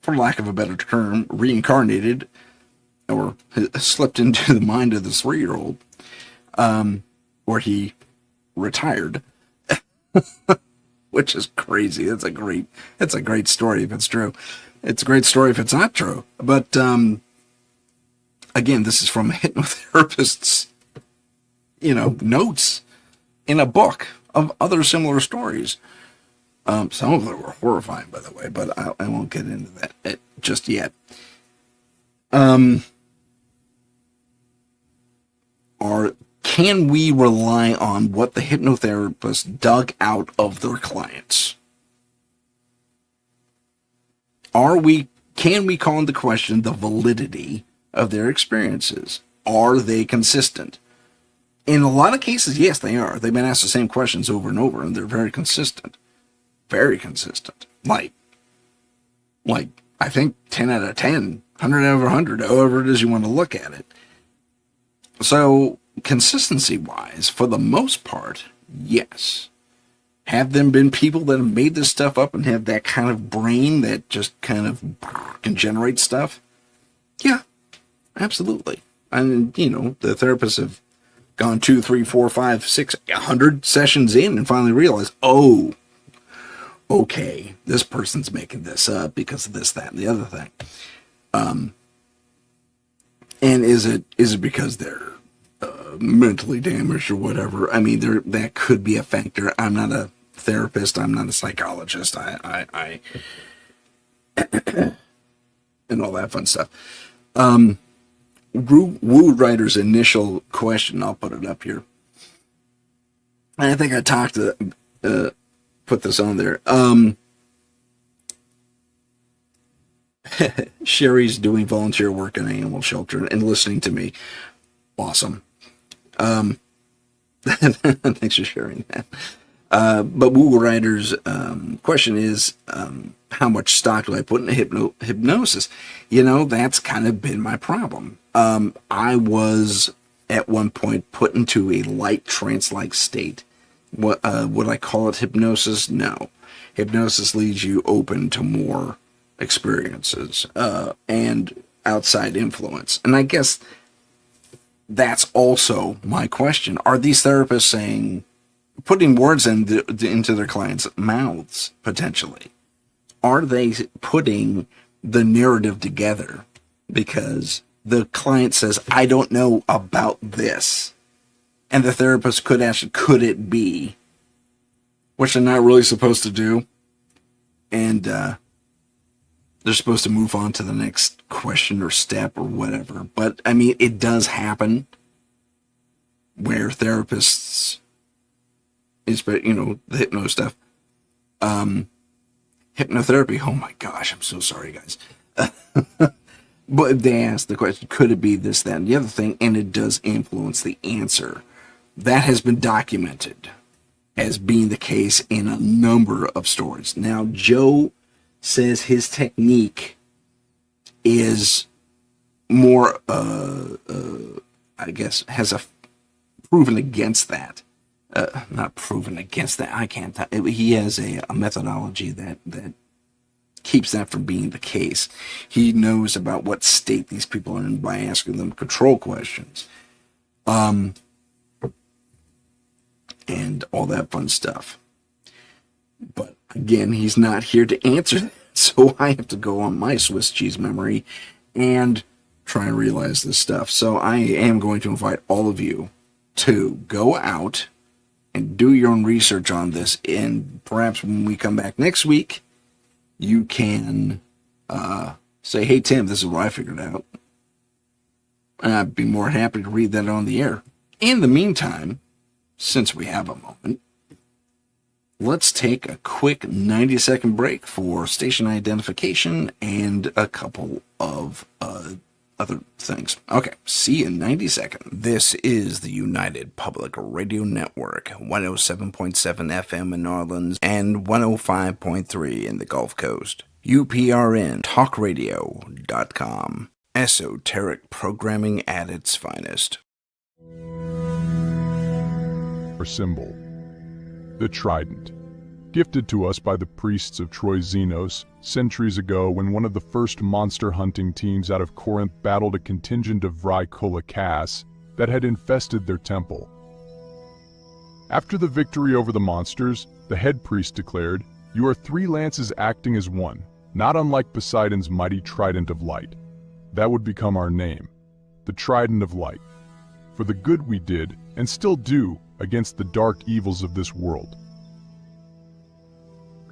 for lack of a better term, reincarnated or slipped into the mind of this 3-year-old, where he retired, which is crazy. That's a great story if it's true. It's a great story if it's not true. But, again, this is from a hypnotherapist's, notes. in a book of other similar stories. Some of them were horrifying, by the way, but I won't get into that just yet. Can we rely on what the hypnotherapist dug out of their clients? Can we call into question the validity of their experiences? Are they consistent? In a lot of cases, yes, they are. They've been asked the same questions over and over, and they're very consistent. Very consistent. Like I think 10 out of 10, 100 out of 100, however it is you want to look at it. So, consistency-wise, for the most part, yes. Have them been people that have made this stuff up and have that kind of brain that just kind of can generate stuff? Yeah, absolutely. And, you know, the therapists have gone 2, 3, 4, 5, 6, 100 sessions in and finally realized, oh, okay, this person's making this up because of this, that, and the other thing. And is it because they're mentally damaged or whatever? I mean, that could be a factor. I'm not a therapist. I'm not a psychologist. I and all that fun stuff. Woo Writer's initial question, I'll put it up here. I think I talked to put this on there. Sherry's doing volunteer work in an animal shelter and listening to me. Awesome. Thanks for sharing that. But Woo Writer's question is, how much stock do I put in hypnosis? You know, that's kind of been my problem. I was at one point put into a light trance-like state. Would I call it hypnosis? No. Hypnosis leaves you open to more experiences and outside influence. And I guess that's also my question. Are these therapists saying, putting words into their clients' mouths, potentially? Are they putting the narrative together? Because the client says, I don't know about this. And the therapist could ask, could it be? Which they're not really supposed to do. And they're supposed to move on to the next question or step or whatever. But, I mean, it does happen where therapists, you know, the hypno stuff, hypnotherapy, oh my gosh, I'm so sorry, guys. But they ask the question, could it be this, that, and the other thing? And it does influence the answer. That has been documented as being the case in a number of stories. Now, Joe says his technique is more, I guess, has a proven against that. Not proven against that. I can't. He has a methodology that keeps that from being the case. He knows about what state these people are in by asking them control questions. And all that fun stuff. But again, he's not here to answer that, so I have to go on my Swiss cheese memory and try and realize this stuff. So I am going to invite all of you to go out and do your own research on this, and perhaps when we come back next week, you can say, hey, Tim, this is what I figured out. And I'd be more happy to read that on the air. In the meantime, since we have a moment, let's take a quick 90-second break for station identification and a couple of other things. Okay, see you in 90 seconds. This is the United Public Radio Network, 107.7 FM in New Orleans and 105.3 in the Gulf Coast. UPRN talkradio.com. Esoteric programming at its finest. Our symbol, the trident, gifted to us by the priests of Troy Xenos centuries ago when one of the first monster hunting teams out of Corinth battled a contingent of Vrykolakas that had infested their temple. After the victory over the monsters, the head priest declared, "You are three lances acting as one, not unlike Poseidon's mighty trident of light. That would become our name, the Trident of Light. for the good we did and still do against the dark evils of this world.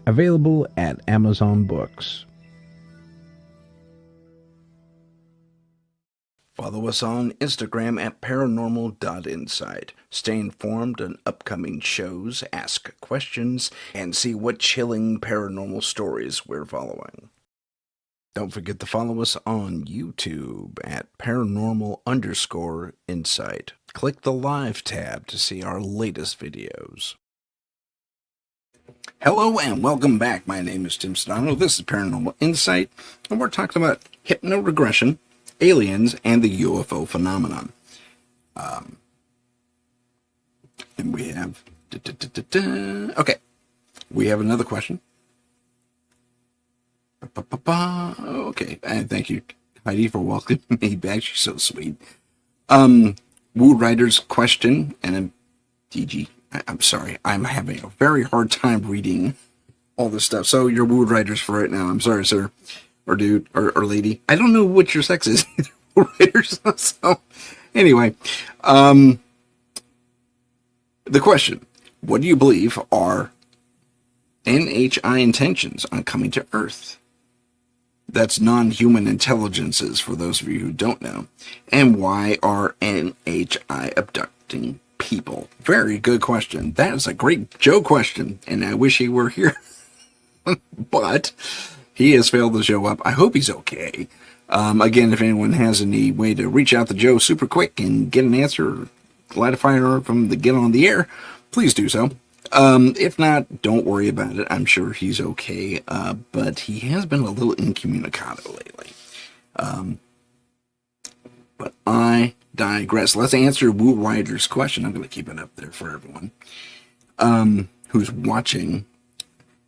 Available at Amazon Books. Follow us on Instagram at paranormal.insight. Stay informed on upcoming shows, ask questions, and see what chilling paranormal stories we're following. Don't forget to follow us on YouTube at paranormal_insight. Click the live tab to see our latest videos. Hello and welcome back. My name is Tim Sudano. This is Paranormal Insight, and we're talking about hypnoregression, aliens, and the UFO phenomenon. And we have... Okay, we have another question. Okay, and thank you, Heidi, for welcoming me back. She's so sweet. Woo Writer's question, and DG, I'm sorry, I'm having a very hard time reading all this stuff. So you're Woo Writers for right now. I'm sorry, sir, or dude, or lady. I don't know what your sex is. Woo Writers. So anyway, the question: what do you believe are NHI intentions on coming to Earth? That's non-human intelligences, for those of you who don't know. And why are NHI abducting people? Very good question. That is a great Joe question, and I wish he were here. But he has failed to show up. I hope he's okay. Again, if anyone has any way to reach out to Joe super quick and get an answer, or light a fire from the get on the air, please do so. If not, don't worry about it. I'm sure he's okay, but he has been a little incommunicado lately. But I digress. Let's answer Woo Writer's question. I'm going to keep it up there for everyone who's watching.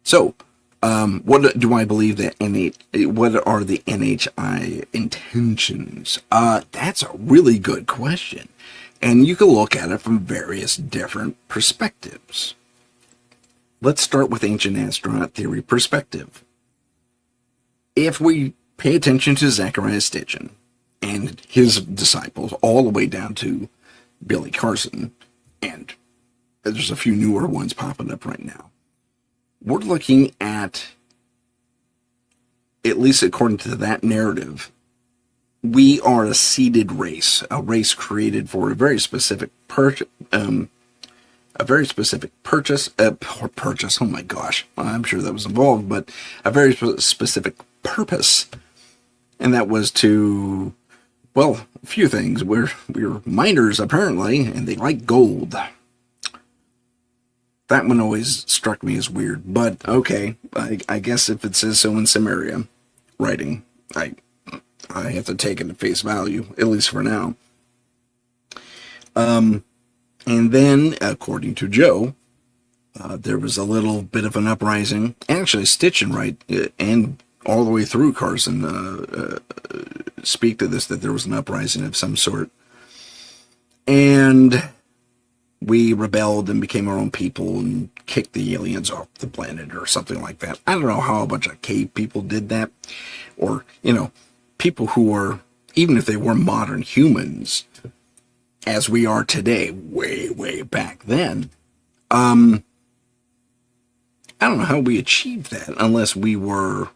So, what do I believe that what are the NHI intentions? That's a really good question. And you can look at it from various different perspectives. Let's start with ancient astronaut theory perspective. If we pay attention to Zecharia Sitchin and his disciples, all the way down to Billy Carson, and there's a few newer ones popping up right now, we're looking at least according to that narrative, we are a seeded race, a race created for a very specific purpose. Oh my gosh, I'm sure that was involved, but a very specific purpose, and that was to, well, a few things. We're miners apparently, and they like gold. That one always struck me as weird, but okay, I guess if it says so in Samaria writing, I have to take it at face value, at least for now. And then, according to Joe, there was a little bit of an uprising. Actually, Sitchin, right, and all the way through Carson speak to this, that there was an uprising of some sort. And we rebelled and became our own people and kicked the aliens off the planet or something like that. I don't know how a bunch of cave people did that. Or, people who are, even if they were modern humans, as we are today, way, way back then, I don't know how we achieved that unless we were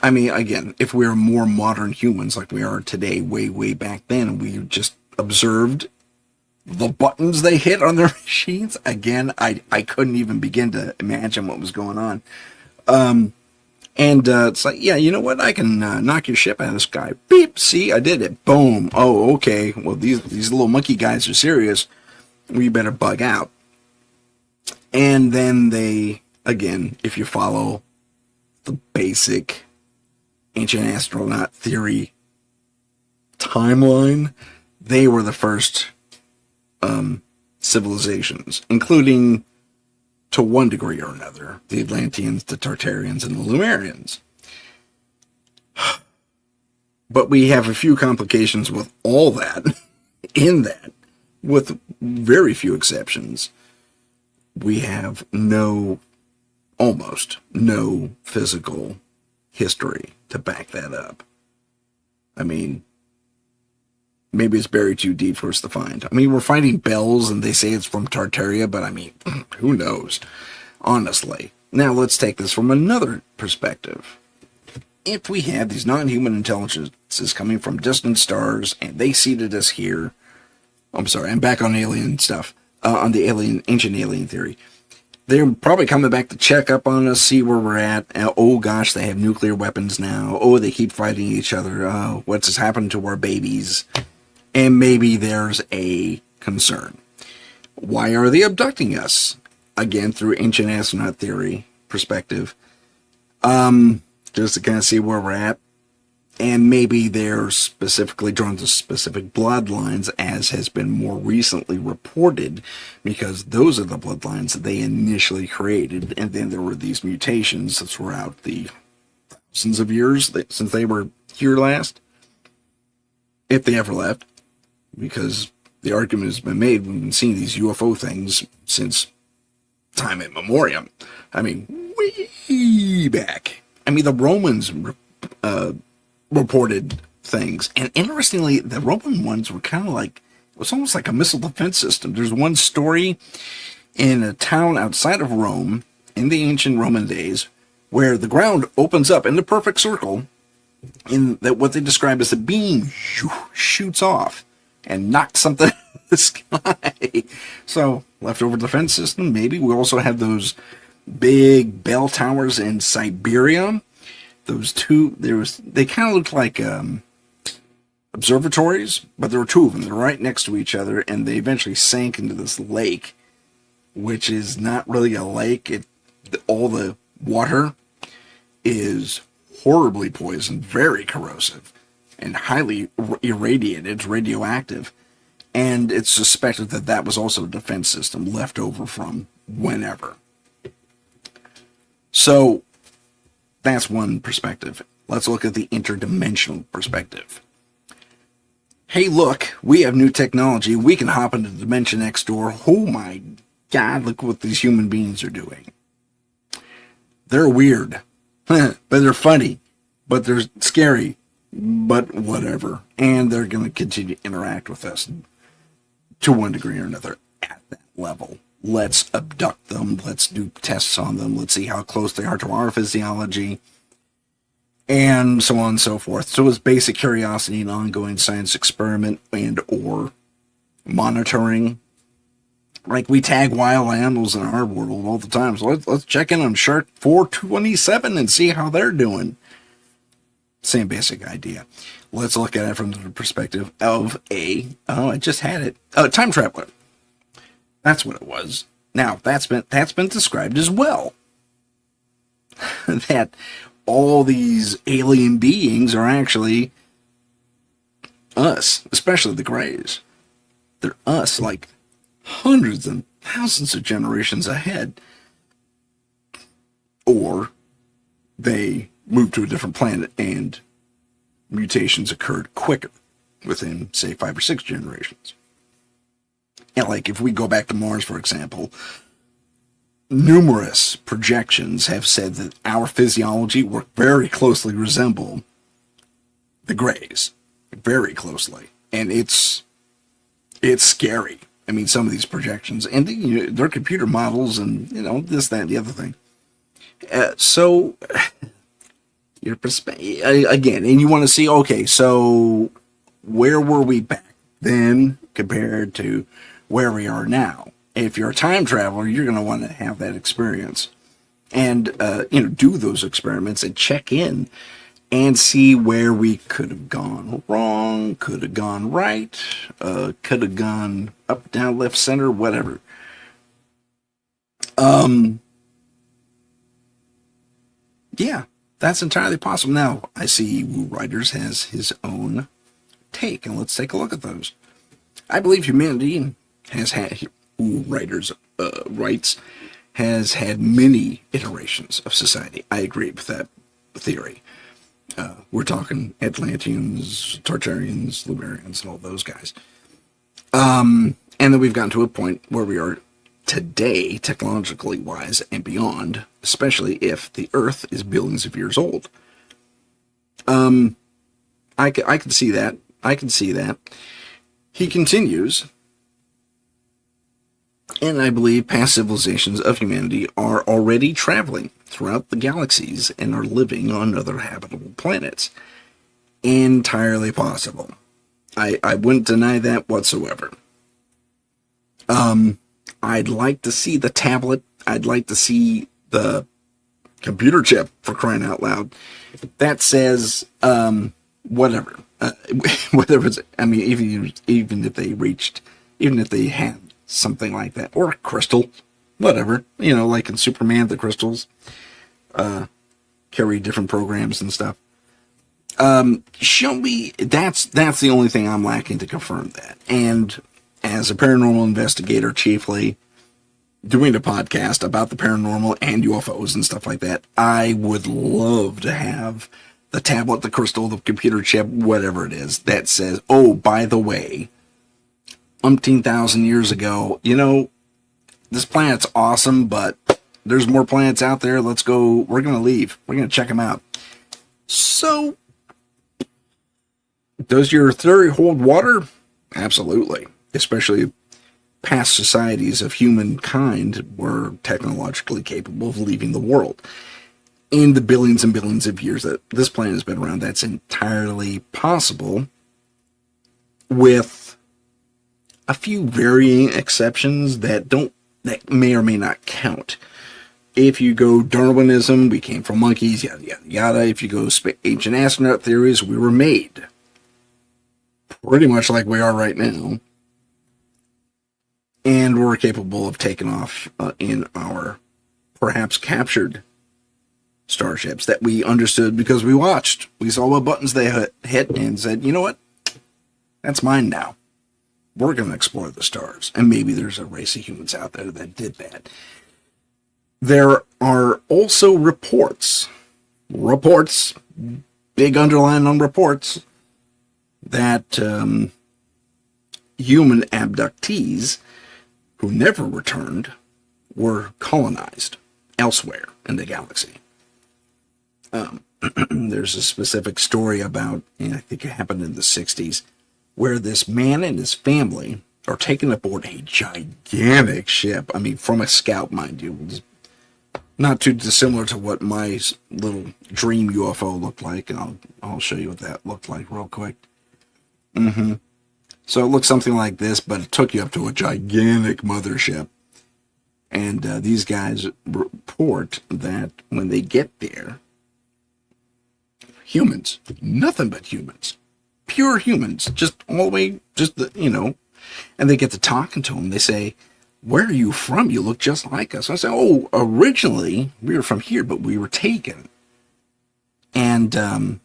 again, if we were more modern humans like we are today, way, way back then, we just observed the buttons they hit on their machines. Again, I couldn't even begin to imagine what was going on. It's like, yeah, you know what? I can knock your ship out of the sky. Beep, see, I did it. Boom. Oh, okay. Well, these little monkey guys are serious. We better bug out. And then they, again, if you follow the basic ancient astronaut theory timeline, they were the first civilizations, including, to one degree or another, the Atlanteans, the Tartarians, and the Lemurians. But we have a few complications with all that, in that, with very few exceptions. We have almost no physical history to back that up. I mean, maybe it's buried too deep for us to find. I mean, we're finding bells and they say it's from Tartaria, but I mean, who knows? Honestly. Now let's take this from another perspective. If we have these non-human intelligences coming from distant stars and they seeded us here, I'm sorry, I'm back on alien stuff, on the ancient alien theory. They're probably coming back to check up on us, see where we're at. Oh gosh, they have nuclear weapons now. Oh, they keep fighting each other. What's happened to our babies? And maybe there's a concern. Why are they abducting us? Again, through ancient astronaut theory perspective. Just to kind of see where we're at. And maybe they're specifically drawn to specific bloodlines, as has been more recently reported, because those are the bloodlines that they initially created. And then there were these mutations throughout the thousands of years since they were here last. If they ever left. Because the argument has been made, we've been seeing these UFO things since time immemorial. I mean, way back. I mean, the Romans reported things. And interestingly, the Roman ones were kind of like, it was almost like a missile defense system. There's one story in a town outside of Rome, in the ancient Roman days, where the ground opens up in the perfect circle, in that what they describe as a beam shoots off and knocks something out of the sky. So, leftover defense system, maybe. We also have those big bell towers in Siberia. Those two, they kind of looked like observatories, but there were two of them. They're right next to each other, and they eventually sank into this lake, which is not really a lake. All the water is horribly poisoned, very corrosive, and highly irradiated. It's radioactive. And it's suspected that that was also a defense system left over from whenever. So, that's one perspective. Let's look at the interdimensional perspective. Hey, look, we have new technology. We can hop into the dimension next door. Oh my God, look what these human beings are doing. They're weird, but they're funny, but they're scary, but whatever. And they're going to continue to interact with us to one degree or another at that level. Let's abduct them. Let's do tests on them. Let's see how close they are to our physiology. And so on and so forth. So it's basic curiosity and ongoing science experiment and or monitoring. Like we tag wild animals in our world all the time. So let's check in on Shark 427 and see how they're doing. Same basic idea. Let's look at it from the perspective of I just had it. Time traveler. That's what it was. Now, that's been described as well. That all these alien beings are actually us, especially the Greys. They're us, like hundreds and thousands of generations ahead. Or they moved to a different planet and mutations occurred quicker within, say, 5 or 6 generations. And like if we go back to Mars, for example, numerous projections have said that our physiology will very closely resemble the Greys. Very closely. And it's scary. I mean, some of these projections. And they're computer models and, this, that, and the other thing. So, your perspective, again, and you want to see, okay, so where were we back then compared to where we are now? If you're a time traveler, you're going to want to have that experience and, do those experiments and check in and see where we could have gone wrong, could have gone right, could have gone up, down, left, center, whatever. Yeah, that's entirely possible. Now, I see Woo Writers has his own take, and let's take a look at those. I believe humanity has had, Woo Writers writes, has had many iterations of society. I agree with that theory. We're talking Atlanteans, Tartarians, Lemurians, and all those guys. And then we've gotten to a point where we are today, technologically wise and beyond, especially if the Earth is billions of years old. I can see that. I can see that. He continues, and I believe past civilizations of humanity are already traveling throughout the galaxies and are living on other habitable planets. Entirely possible. I wouldn't deny that whatsoever. I'd like to see the tablet. I'd like to see the computer chip, for crying out loud. That says, whatever. Whatever it's, I mean, even if they had something like that, or a crystal, whatever, like in Superman, the crystals carry different programs and stuff. Show me, that's the only thing I'm lacking to confirm that. And as a paranormal investigator, chiefly doing a podcast about the paranormal and UFOs and stuff like that, I would love to have the tablet, the crystal, the computer chip, whatever it is, that says, oh, by the way, umpteen thousand years ago, this planet's awesome, but there's more planets out there. Let's go. We're going to leave. We're going to check them out. So, does your theory hold water? Absolutely. Especially past societies of humankind were technologically capable of leaving the world. In the billions and billions of years that this planet has been around, that's entirely possible, with a few varying exceptions that may or may not count. If you go Darwinism, we came from monkeys, yada, yada, yada. If you go ancient astronaut theories, we were made pretty much like we are right now. And we're capable of taking off in our perhaps captured starships that we understood because we watched. We saw what buttons they hit and said, you know what? That's mine now. We're going to explore the stars. And maybe there's a race of humans out there that did that. There are also reports, big underline on reports, that human abductees who never returned were colonized elsewhere in the galaxy. There's a specific story about, and I think it happened in the 60s, where this man and his family are taken aboard a gigantic ship. I mean, from a scout, mind you. It was not too dissimilar to what my little dream UFO looked like, and I'll show you what that looked like real quick. So it looks something like this, but it took you up to a gigantic mothership. And these guys report that when they get there, humans, nothing but humans, pure humans, just all the way, and they get to talking to them. They say, where are you from? You look just like us. I say, oh, originally we were from here, but we were taken. And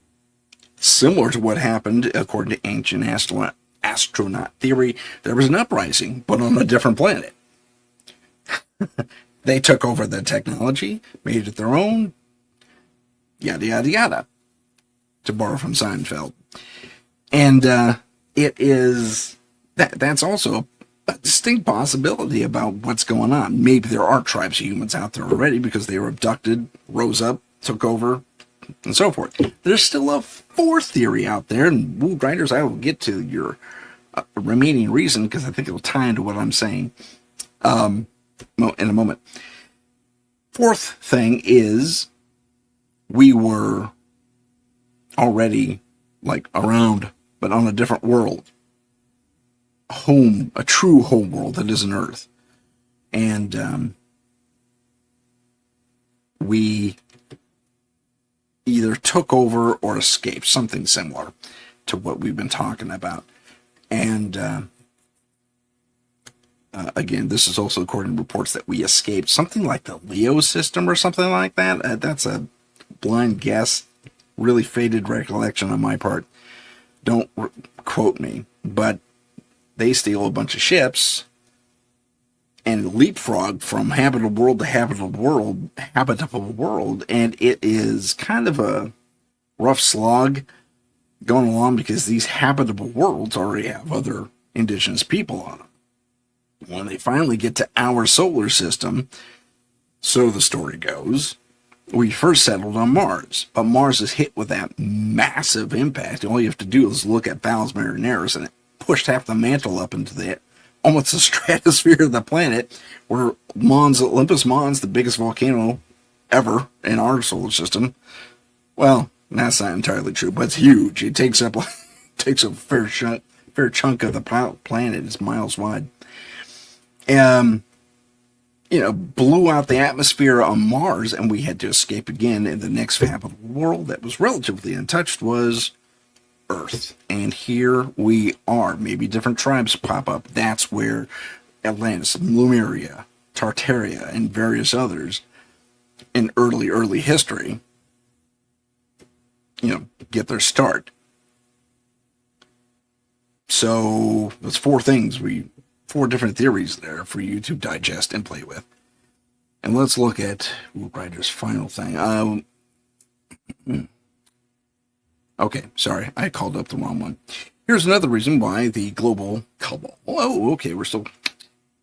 similar to what happened, according to ancient astronaut theory, there was an uprising, but on a different planet. They took over the technology, made it their own, yada, yada, yada, to borrow from Seinfeld. And it is, that's also a distinct possibility about what's going on. Maybe there are tribes of humans out there already because they were abducted, rose up, took over, and so forth. There's still a fourth theory out there, and Wood Writers, I will get to your remaining reason because I think it will tie into what I'm saying in a moment. Fourth thing is we were already around, but on a different world. A true home world that isn't Earth. And we either took over or escaped, something similar to what we've been talking about. And again, this is also according to reports that we escaped something like the Leo system or something like that. That's a blind guess, really faded recollection on my part. Don't quote me, but they steal a bunch of ships and leapfrog from habitable world to habitable world, and it is kind of a rough slog going along because these habitable worlds already have other indigenous people on them. When they finally get to our solar system, so the story goes, we first settled on Mars, but Mars is hit with that massive impact. All you have to do is look at Valles Marineris, and it pushed half the mantle up into the almost the stratosphere of the planet, where Olympus Mons, the biggest volcano ever in our solar system. Well, that's not entirely true, but it's huge. It takes up takes a fair chunk of the planet. It's miles wide. Blew out the atmosphere on Mars, and we had to escape again. And the next habitable world that was relatively untouched was Earth. And here we are. Maybe different tribes pop up. That's where Atlantis, Lemuria, Tartaria, and various others in early history, get their start. So that's four different theories there for you to digest and play with. And let's look at Ryder's final thing. Okay, sorry, I called up the wrong one. Here's another reason why the global cabal. Oh, okay, we're still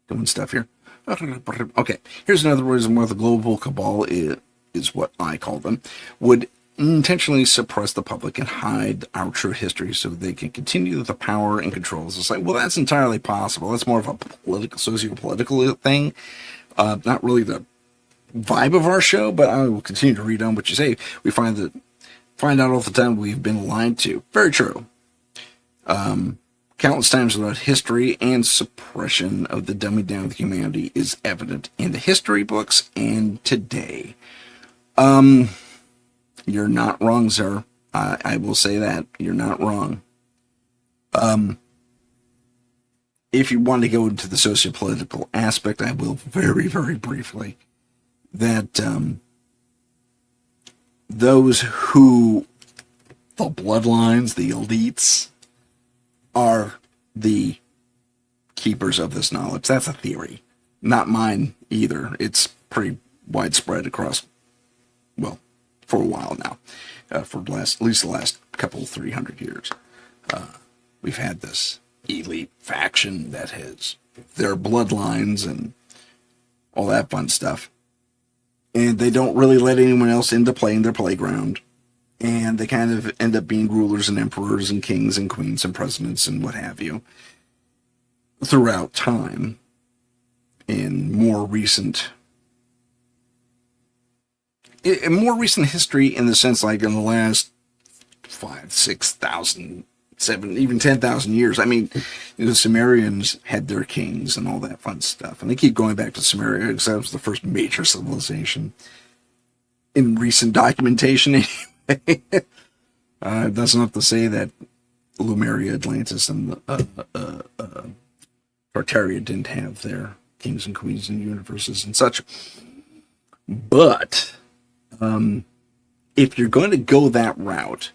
doing stuff here. Okay, here's another reason why the global cabal is what I call them, would intentionally suppress the public and hide our true history so they can continue the power and control of society. Well, that's entirely possible. That's more of a socio-political thing, not really the vibe of our show, but I will continue to read on what you say. We find out all the time we've been lied to. Very true. Countless times throughout history, and suppression of the dumbing down of humanity is evident in the history books and today. You're not wrong, sir. I will say that. You're not wrong. If you want to go into the sociopolitical aspect, I will very, very briefly. That those who, the bloodlines, the elites, are the keepers of this knowledge. That's a theory. Not mine either. It's pretty widespread across, well, for a while now, for at least the last couple, 300 years. We've had this elite faction that has their bloodlines and all that fun stuff. And they don't really let anyone else into playing their playground. And they kind of end up being rulers and emperors and kings and queens and presidents and what have you throughout time. In more recent history, in the sense like in the last 5,000, 6,000, 7,000, even 10,000 years. I mean, the Sumerians had their kings and all that fun stuff. And they keep going back to Sumeria because that was the first major civilization in recent documentation anyway. That's not to say that Lemuria, Atlantis, and Tartaria didn't have their kings and queens and universes and such. But if you're going to go that route,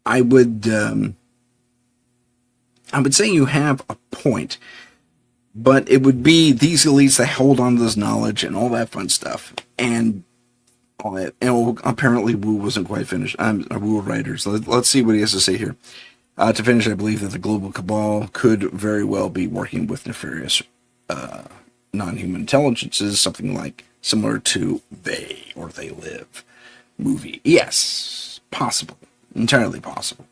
I would say you have a point, but it would be these elites that hold on to this knowledge and all that fun stuff, and all that. And apparently, Wu wasn't quite finished. Wu writers. Let's see what he has to say here. To finish, I believe that the global cabal could very well be working with nefarious non-human intelligences, something like similar to They or They Live movie. Yes, possible. Entirely possible.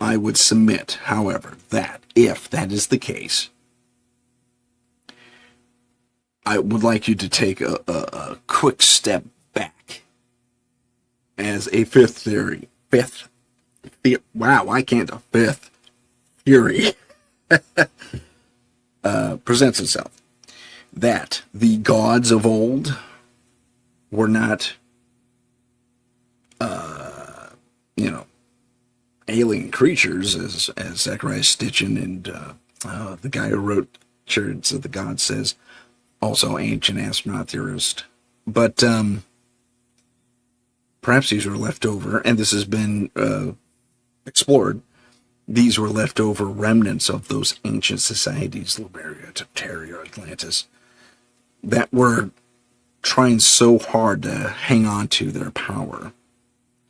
I would submit, however, that if that is the case, I would like you to take a quick step back as a fifth theory. Wow, I can't. A fifth theory presents itself. That the gods of old were not alien creatures, as Zachariah Stitchin and the guy who wrote Chariots of the Gods says, also ancient astronaut theorist. But perhaps these were left over, and this has been explored, these were leftover remnants of those ancient societies, Lemuria, Tartaria, Atlantis, that were trying so hard to hang on to their power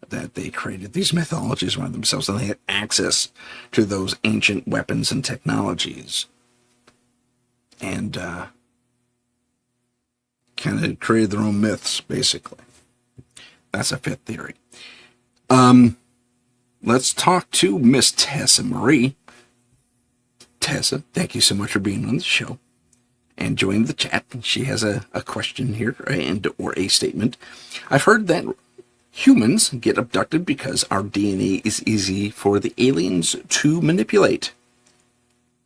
that they created these mythologies around themselves, and they had access to those ancient weapons and technologies. And kind of created their own myths, basically. That's a fifth theory. Let's talk to Miss Tessa Marie. Tessa, thank you so much for being on the show and joining the chat. She has a question here or a statement. I've heard that humans get abducted because our DNA is easy for the aliens to manipulate.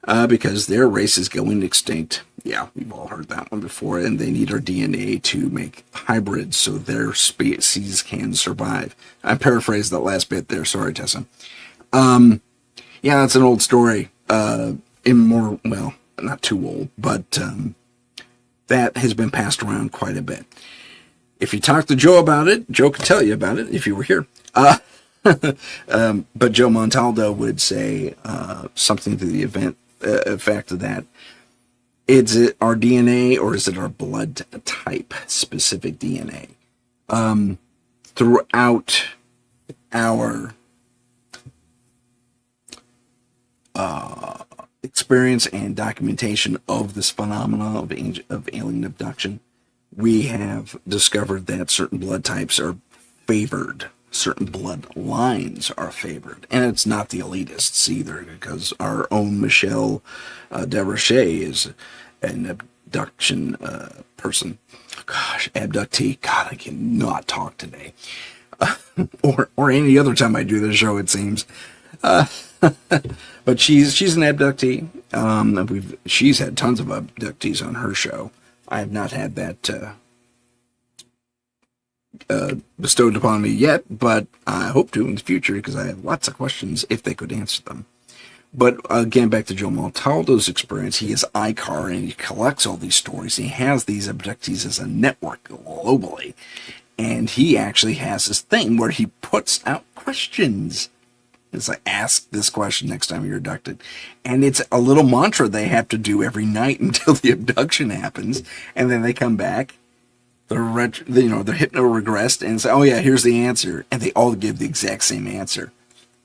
Because their race is going extinct. Yeah, we've all heard that one before, and they need our DNA to make hybrids so their species can survive. I paraphrased that last bit there. Sorry, Tessa. Yeah, that's an old story. Well, not too old, but that has been passed around quite a bit. If you talk to Joe about it, Joe could tell you about it if you were here. But Joe Montaldo would say something to the effect of that. Is it our DNA or is it our blood type specific DNA? Throughout our experience and documentation of this phenomenon of alien abduction, we have discovered that certain blood types are favored. Certain bloodlines are favored. And it's not the elitists either, because our own Michelle Deverchet is an abduction person. Gosh, abductee. God, I cannot talk today. Or any other time I do this show, it seems. But she's an abductee. She's had tons of abductees on her show. I have not had that bestowed upon me yet, but I hope to in the future because I have lots of questions if they could answer them. But again, back to Joe Montaldo's experience, he is ICAR and he collects all these stories. He has these abductees as a network globally, and he actually has this thing where he puts out questions. It's like, ask this question next time you're abducted. And it's a little mantra they have to do every night until the abduction happens, and then they come back. They're hypno-regressed and say, oh yeah, here's the answer. And they all give the exact same answer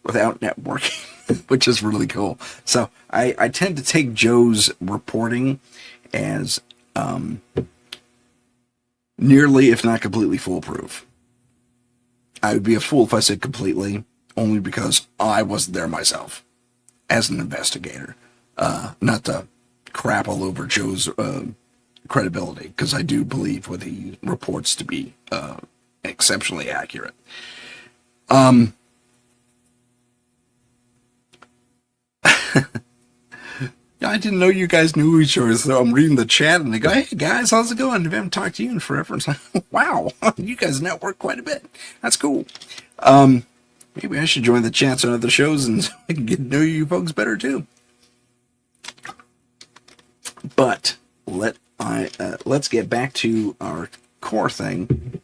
without networking, which is really cool. So I tend to take Joe's reporting as nearly, if not completely, foolproof. I would be a fool if I said completely, only because I wasn't there myself as an investigator. Not to crap all over Joe's credibility, because I do believe what he reports to be exceptionally accurate. I didn't know you guys knew each other, so I'm reading the chat and they go, hey guys, how's it going? I haven't talked to you in forever. It's like, wow, you guys network quite a bit. That's cool. Maybe I should join the chats on other shows and so I can get to know you folks better too. But let's get back to our core thing.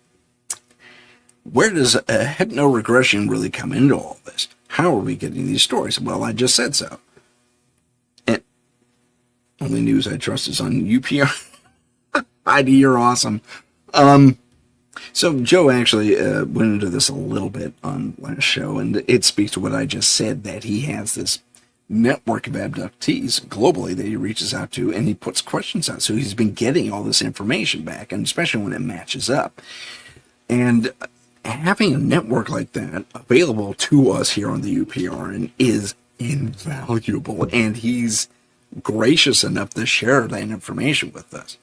Where does hypno-regression really come into all this? How are we getting these stories? Well, I just said so. And only news I trust is on UPR. Heidi, you're awesome. So Joe actually went into this a little bit on last show, and it speaks to what I just said, that he has this network of abductees globally that he reaches out to, and he puts questions out. So he's been getting all this information back, and especially when it matches up. And having a network like that available to us here on the UPRN is invaluable, and he's gracious enough to share that information with us.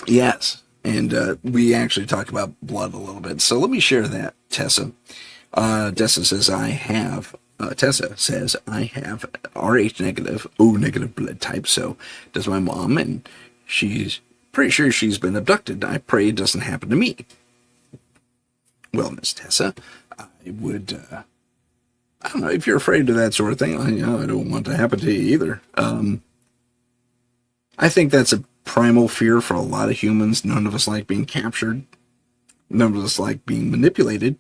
Yes, and we actually talked about blood a little bit. So let me share that, Tessa. Tessa says, Tessa says, I have Rh negative, O negative blood type, so does my mom, and she's pretty sure she's been abducted. I pray it doesn't happen to me. Well, Miss Tessa, I would, I don't know, if you're afraid of that sort of thing, I don't want it to happen to you either. I think that's a primal fear for a lot of humans. None of us like being captured. None of us like being manipulated.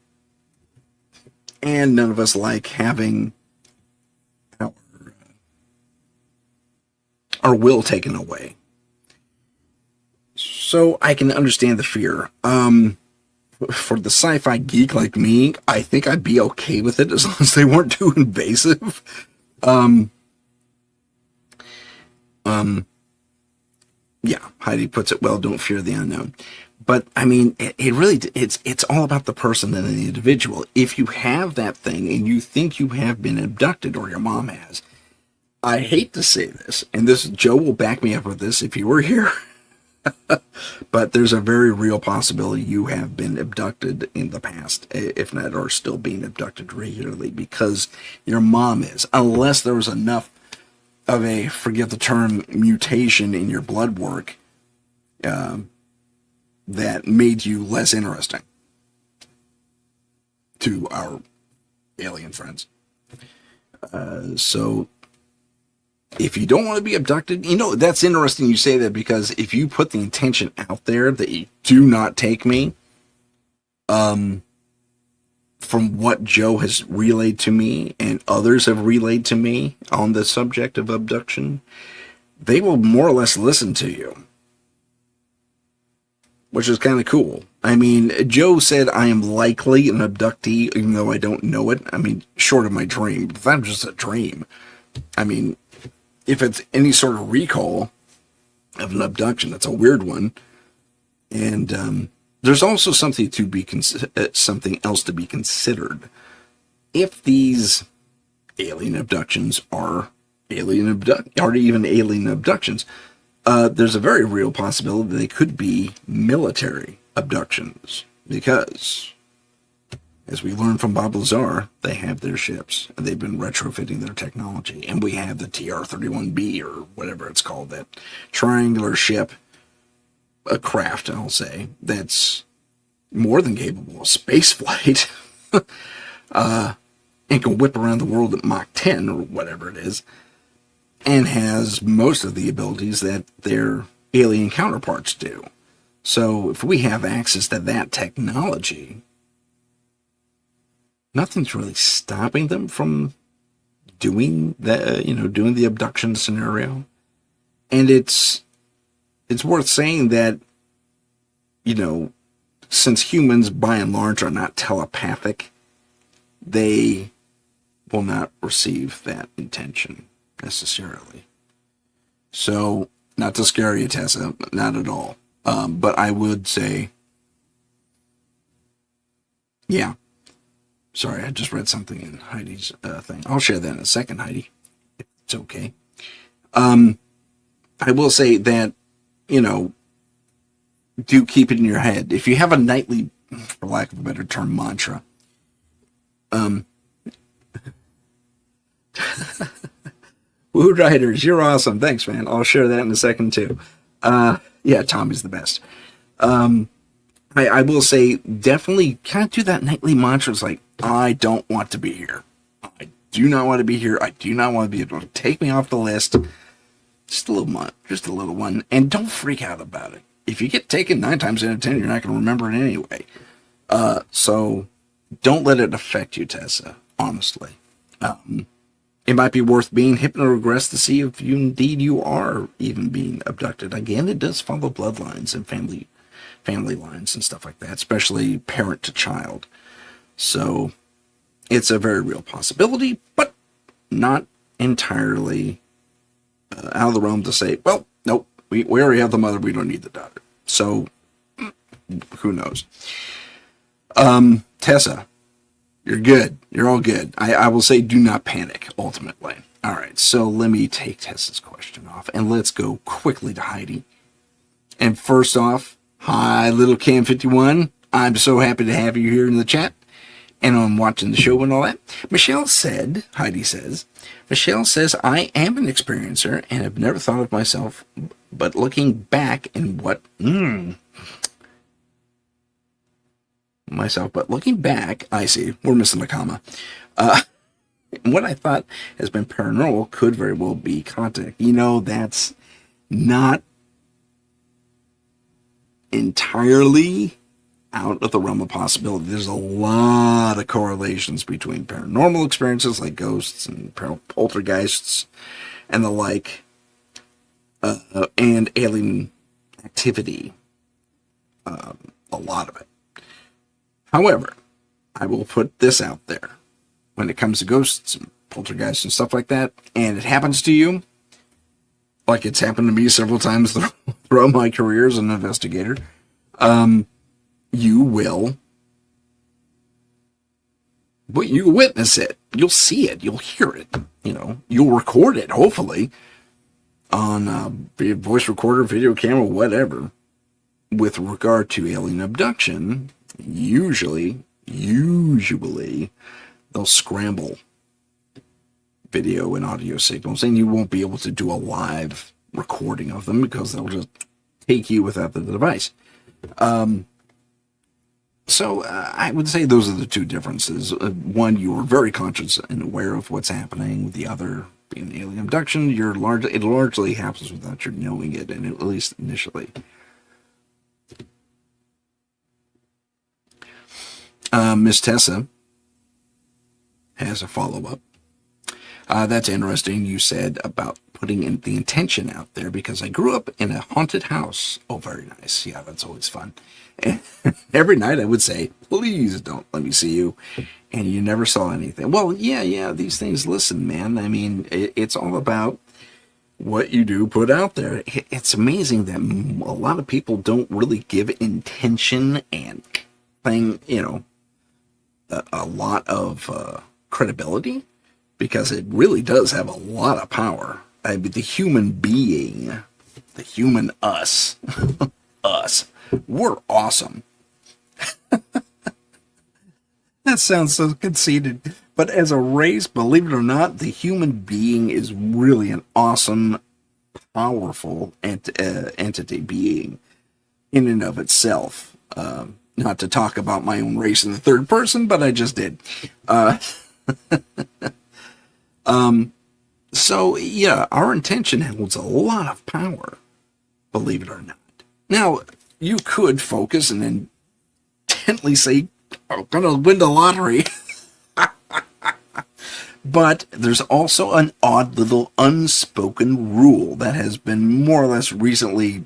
And none of us like having our will taken away. So I can understand the fear. For the sci-fi geek like me, I think I'd be okay with it as long as they weren't too invasive. Yeah, Heidi puts it well, don't fear the unknown. But I mean, it really, it's all about the person and the individual. If you have that thing and you think you have been abducted, or your mom has, I hate to say this, and this, Joe will back me up with this if he were here, but there's a very real possibility you have been abducted in the past, if not are still being abducted regularly, because your mom is, unless there was enough of a, forget the term, mutation in your blood work that made you less interesting to our alien friends. So if you don't want to be abducted, that's interesting you say that, because if you put the intention out there that you do not take me, from what Joe has relayed to me and others have relayed to me on the subject of abduction, they will more or less listen to you, which is kind of cool. I mean, Joe said I am likely an abductee, even though I don't know it. I mean, short of my dream. But that's just a dream. I mean, if it's any sort of recall of an abduction, it's a weird one. And there's also something to be something else to be considered. If these alien abductions are even alien abductions, there's a very real possibility that they could be military abductions, because, as we learned from Bob Lazar, they have their ships, and they've been retrofitting their technology, and we have the TR-31B, or whatever it's called, that triangular ship, a craft, I'll say, that's more than capable of space flight, and can whip around the world at Mach 10, or whatever it is, and has most of the abilities that their alien counterparts do. So if we have access to that technology, nothing's really stopping them from doing that, doing the abduction scenario. And it's worth saying that, since humans by and large are not telepathic, they will not receive that intention necessarily. So, not to scare you, Tessa, not at all. But I would say, yeah. Sorry, I just read something in Heidi's thing. I'll share that in a second, Heidi, if it's okay. I will say that, do keep it in your head. If you have a nightly, for lack of a better term, mantra, Woo Riders, you're awesome. Thanks, man. I'll share that in a second, too. Yeah, Tommy's the best. I will say, definitely kind of do that nightly mantra. It's like, I don't want to be here. I do not want to be here. I do not want to be able to take me off the list. Just a little one. And don't freak out about it. If you get taken 9 times out of 10, you're not going to remember it anyway. So don't let it affect you, Tessa, honestly. It might be worth being hypnoregressed to see if you are even being abducted. Again, it does follow bloodlines and family lines and stuff like that, especially parent to child. So it's a very real possibility, but not entirely out of the realm to say, well, nope, we already have the mother, we don't need the daughter. So who knows? Tessa, you're good. You're all good. I will say do not panic, ultimately. All right, so let me take Tessa's question off, and let's go quickly to Heidi. And first off, hi, little Cam51. I'm so happy to have you here in the chat and on watching the show and all that. Heidi says, Michelle says, I am an experiencer and have never thought of myself, but looking back in what... I see, we're missing a comma. What I thought has been paranormal could very well be contact. That's not entirely out of the realm of possibility. There's a lot of correlations between paranormal experiences like ghosts and poltergeists and the like, and alien activity. A lot of it. However, I will put this out there. When it comes to ghosts and poltergeists and stuff like that, and it happens to you, like it's happened to me several times throughout my career as an investigator, you will witness it. You'll see it. You'll hear it. You'll record it, hopefully, on a voice recorder, video camera, whatever. With regard to alien abduction, usually, they'll scramble video and audio signals, and you won't be able to do a live recording of them because they'll just take you without the device. So I would say those are the two differences. One, you are very conscious and aware of what's happening. The other, being alien abduction, it largely happens without your knowing it, and at least initially. Miss Tessa has a follow-up. That's interesting, you said, about putting in the intention out there, because I grew up in a haunted house. Oh, very nice. Yeah, that's always fun. And every night I would say, please don't let me see you. And you never saw anything. Well, yeah, these things, listen, man. I mean, it's all about what you do put out there. It's amazing that a lot of people don't really give intention and a lot of credibility, because it really does have a lot of power. I mean, the human being, the human us, we're awesome. That sounds so conceited, but as a race, believe it or not, the human being is really an awesome, powerful entity being in and of itself. Not to talk about my own race in the third person, but I just did. So yeah, our intention holds a lot of power, believe it or not. Now, you could focus and intently say, I'm going to win the lottery. But there's also an odd little unspoken rule that has been more or less recently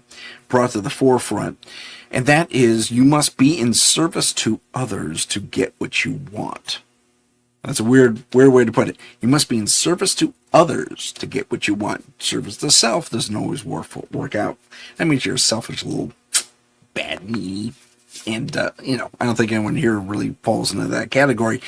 brought to the forefront. And that is, you must be in service to others to get what you want. That's a weird way to put it. You must be in service to others to get what you want. Service to self doesn't always work out. That means you're a selfish little bad me. And, I don't think anyone here really falls into that category.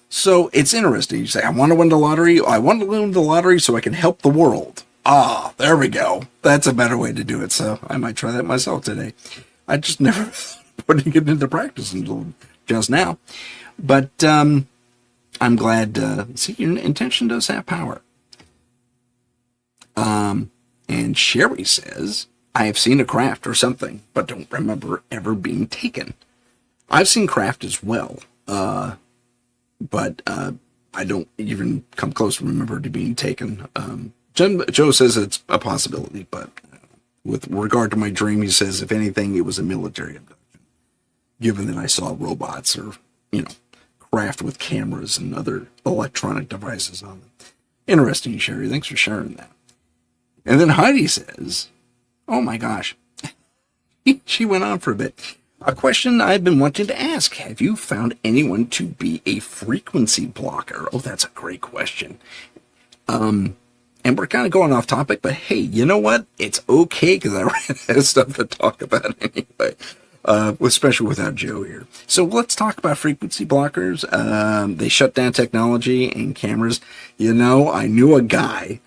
So it's interesting. You say, I want to win the lottery. I want to win the lottery so I can help the world. Ah, there we go. That's a better way to do it. So I might try that myself today. I just never putting it into practice until just now. But I'm glad. See, your intention does have power. And Sherry says, I have seen a craft or something, but don't remember ever being taken. I've seen craft as well, but I don't even come close to remember to being taken. Joe says it's a possibility, but with regard to my dream, he says, if anything, it was a military abduction, given that I saw robots or, craft with cameras and other electronic devices on them. Interesting, Sherry. Thanks for sharing that. And then Heidi says, oh my gosh, she went on for a bit. A question I've been wanting to ask. Have you found anyone to be a frequency blocker? Oh, that's a great question. And we're kind of going off topic, but hey, you know what? It's okay, because I ran out of stuff to talk about anyway, especially without Joe here. So let's talk about frequency blockers. They shut down technology and cameras. I knew a guy.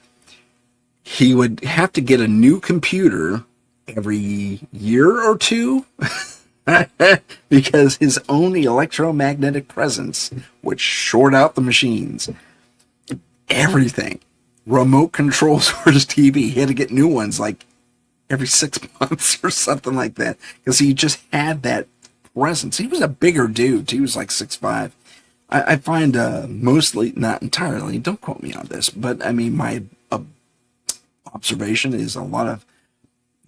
He would have to get a new computer every year or two because his own electromagnetic presence would short out the machines. Everything. Remote controls for his TV. He had to get new ones like every 6 months or something like that, because he just had that presence. He was a bigger dude. He was like 6'5". I find mostly, not entirely, don't quote me on this, but I mean, my observation is a lot of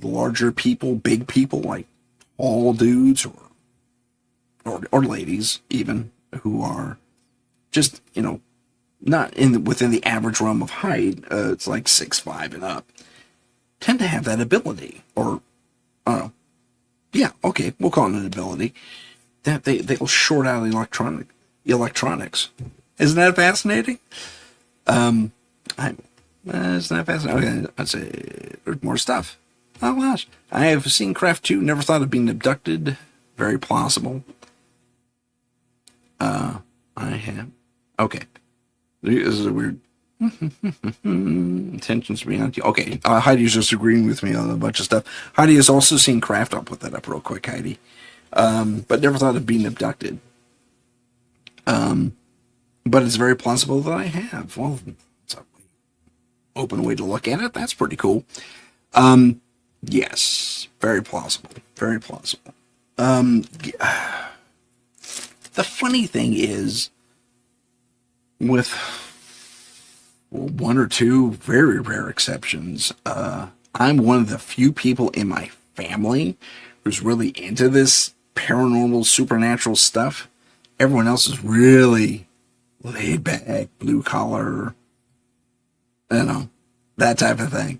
larger people, big people, like tall dudes or ladies even, who are just, not within the average realm of height, it's like 6'5" and up, tend to have that ability, or I don't know. Yeah, okay, we'll call it an ability that they'll short out electronics. Isn't that fascinating? Isn't that fascinating? Okay, I'd say there's more stuff. Oh gosh. I have seen craft too. Never thought of being abducted. Very plausible. I have. Okay. This is a weird. Intentions beyond you. Okay. Heidi's just agreeing with me on a bunch of stuff. Heidi has also seen craft. I'll put that up real quick, Heidi. But never thought of being abducted. But it's very plausible that I have. Well, it's an open way to look at it. That's pretty cool. Yes, very plausible. Very plausible. The funny thing is, with one or two very rare exceptions, I'm one of the few people in my family who's really into this paranormal, supernatural stuff. Everyone else is really laid back, blue collar, that type of thing,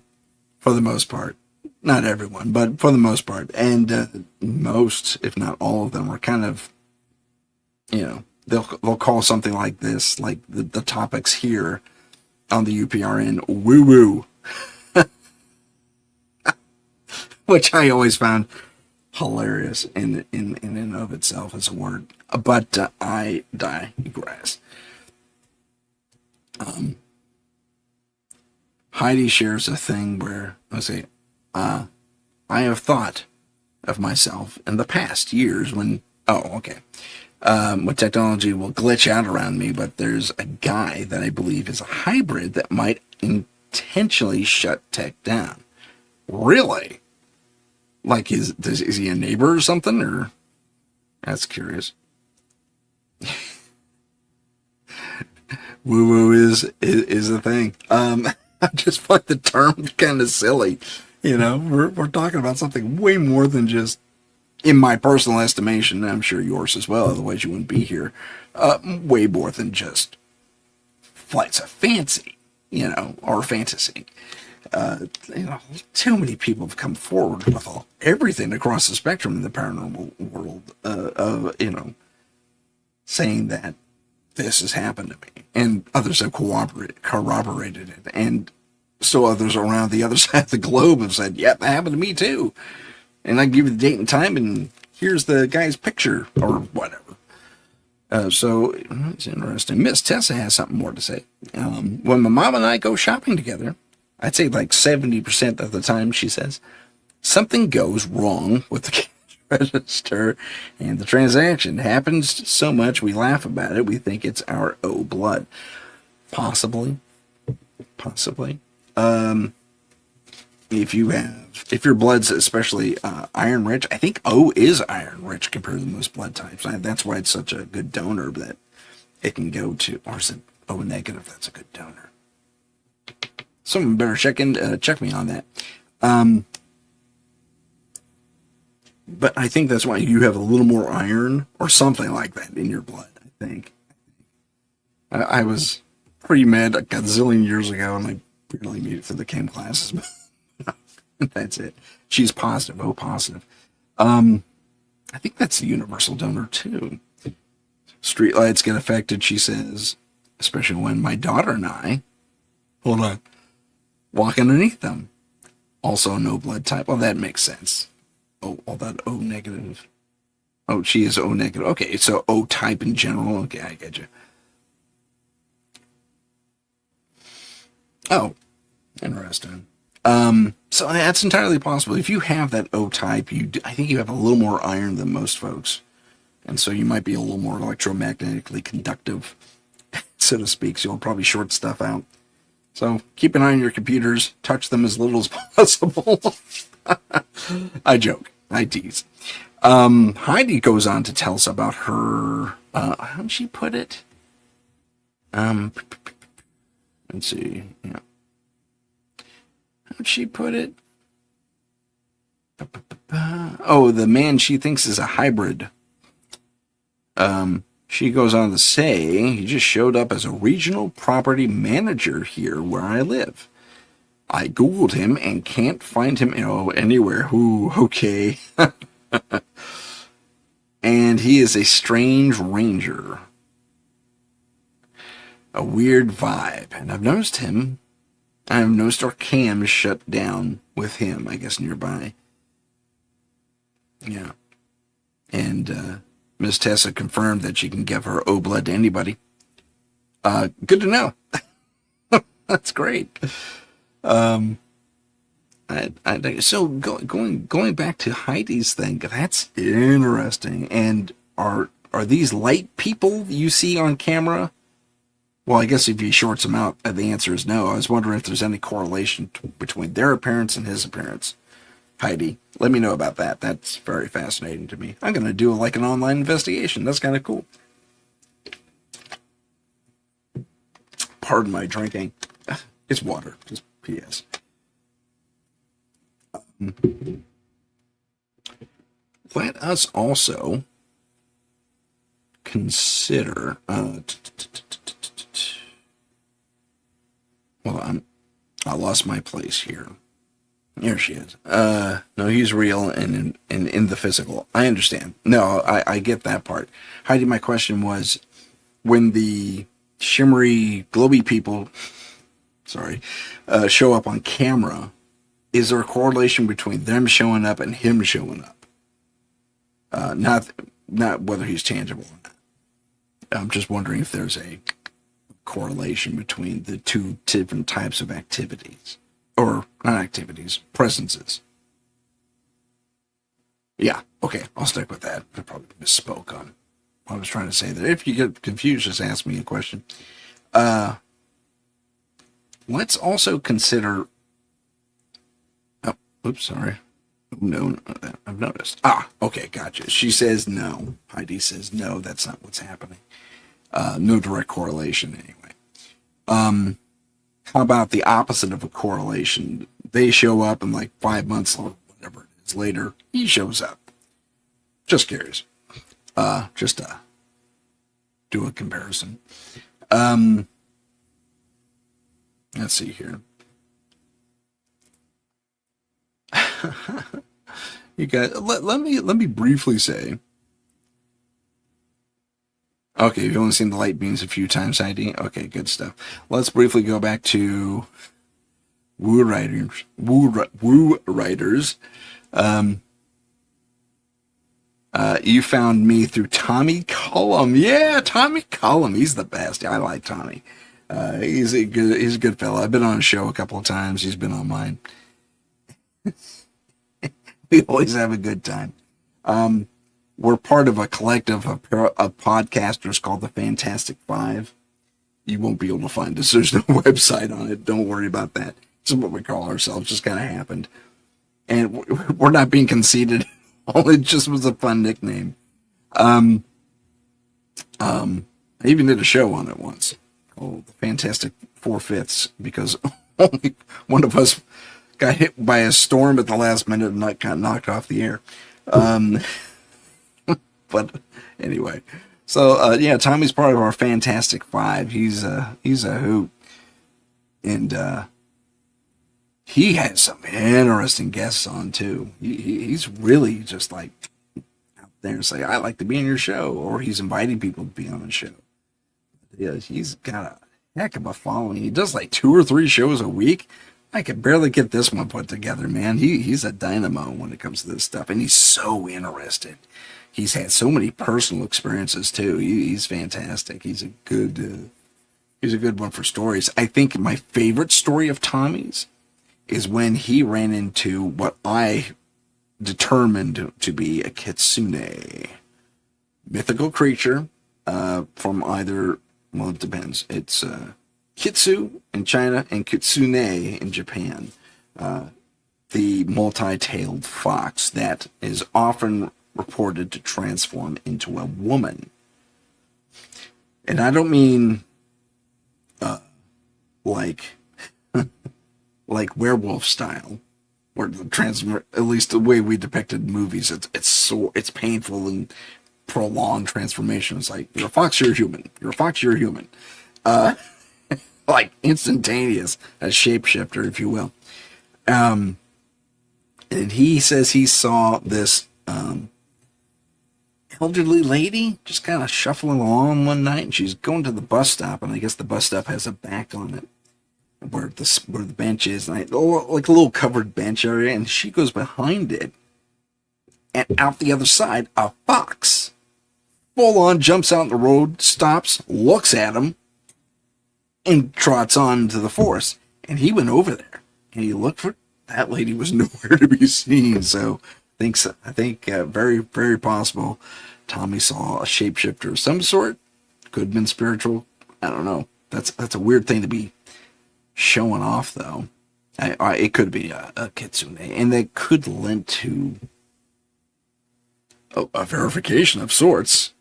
for the most part. Not everyone, but for the most part. And most, if not all of them, are kind of, they'll call something like this, like the topics here on the UPRN, woo-woo. Which I always found hilarious in and of itself as a word. But I digress. Heidi shares a thing where, I have thought of myself in the past years when technology will glitch out around me, but there's a guy that I believe is a hybrid that might intentionally shut tech down. Really? Like, is he a neighbor or something? Or that's curious. Woo-woo is a thing. I just find the term kind of silly. We're talking about something way more than just, in my personal estimation, and I'm sure yours as well, otherwise you wouldn't be here, way more than just flights of fancy, or fantasy. Too many people have come forward with everything across the spectrum in the paranormal world, saying that this has happened to me, and others have corroborated it, and so others around the other side of the globe have said, yep, that happened to me too. And I can give you the date and time, and here's the guy's picture, or whatever. So it's interesting. Miss Tessa has something more to say. When my mom and I go shopping together, I'd say like 70% of the time, she says, something goes wrong with the cash register, and the transaction happens so much we laugh about it. We think it's our blood. Possibly. If your blood's especially iron rich, I think O is iron rich compared to most blood types. That's why it's such a good donor that it can go to, or is it O negative? That's a good donor. Someone better check me on that. But I think that's why you have a little more iron or something like that in your blood, I think. I was pre-med a gazillion years ago, and I barely made it for the chem classes. That's it. She's positive. O positive. I think that's the universal donor too. Streetlights get affected, she says, especially when my daughter and I, walk underneath them. Also no blood type. Well, that makes sense. Oh, all that O negative. Oh, she is O negative. Okay, so O type in general. Okay, I get you. Oh, interesting. So that's entirely possible. If you have that O type, I think you have a little more iron than most folks. And so you might be a little more electromagnetically conductive, so to speak. So you'll probably short stuff out. So keep an eye on your computers. Touch them as little as possible. I joke. I tease. Heidi goes on to tell us about her, how did she put it? Let's see. Yeah. How'd she put it? Oh, the man she thinks is a hybrid. She goes on to say, he just showed up as a regional property manager here where I live. I Googled him and can't find him anywhere. Ooh, okay. And he is a strange ranger. A weird vibe. And I've noticed him I have no store cams shut down with him, I guess, nearby. Yeah. And Miss Tessa confirmed that she can give her O blood to anybody. Good to know. That's great. So going back to Heidi's thing, that's interesting. And are these light people you see on camera? Well, I guess if he shorts them out, the answer is no. I was wondering if there's any correlation between their appearance and his appearance. Heidi, let me know about that. That's very fascinating to me. I'm going to do like an online investigation. That's kind of cool. Pardon my drinking. It's water. Just P.S. Let us also consider. Well, I lost my place here. Here she is. No, he's real and in the physical. I understand. No, I get that part. Heidi, my question was, when the shimmery, glowy people, show up on camera, is there a correlation between them showing up and him showing up? Not whether he's tangible or not. I'm just wondering if there's a correlation between the two different types of activities. Or, not activities, presences. Yeah, okay, I'll stick with that. I probably misspoke on what I was trying to say there. If you get confused, just ask me a question. Let's also consider... Oh, oops, sorry. No, I've noticed. Okay, gotcha. She says no. Heidi says no, that's not what's happening. No direct correlation, anyway. How about the opposite of a correlation? They show up and like 5 months or whatever it is later, he shows up. Just curious. Just to do a comparison. Let's see here. You guys, let me briefly say. Okay, you've only seen the light beams a few times, Heidi. Okay, good stuff. Let's briefly go back to Woo Riders. You found me through Tommy Cullum. Yeah, Tommy Cullum. He's the best. I like Tommy. He's a good fellow. I've been on his show a couple of times. He's been on mine. We always have a good time. We're part of a collective of podcasters called the Fantastic Five. You won't be able to find us. There's no website on it. Don't worry about that. This is what we call ourselves. Just kind of happened. And we're not being conceited. It just was a fun nickname. I even did a show on it once called the Fantastic Four-Fifths, because only one of us got hit by a storm at the last minute and got knocked off the air. But anyway, so yeah, Tommy's part of our Fantastic Five. He's a hoot, and he has some interesting guests on too. He's really just like out there and say, "I like to be on your show," or he's inviting people to be on the show. Yeah, he's got a heck of a following. He does like 2 or 3 shows a week. I could barely get this one put together, man. He's a dynamo when it comes to this stuff, and he's so interested. He's had so many personal experiences too. He's fantastic. He's a good one for stories. I think my favorite story of Tommy's is when he ran into what I determined to be a kitsune, mythical creature from either. Well, it depends. It's kitsu in China and kitsune in Japan. The multi-tailed fox that is often reported to transform into a woman. And I don't mean like werewolf style, or at least the way we depicted movies. It's painful and prolonged transformation. It's like, you're a fox, you're a human. You're a fox, you're a human. Like instantaneous, a shapeshifter, if you will. And he says he saw this elderly lady just kind of shuffling along one night, and she's going to the bus stop, and I guess the bus stop has a back on it. where the bench is, and like a little covered bench area, and she goes behind it, and out the other side, a fox full on jumps out in the road, stops, looks at him, and trots on to the forest. And he went over there, and he looked for that lady. Was nowhere to be seen. So I think very, very possible Tommy saw a shapeshifter of some sort. Could have been spiritual. I don't know. That's a weird thing to be showing off, though. It could be a kitsune, and that could lend to a verification of sorts.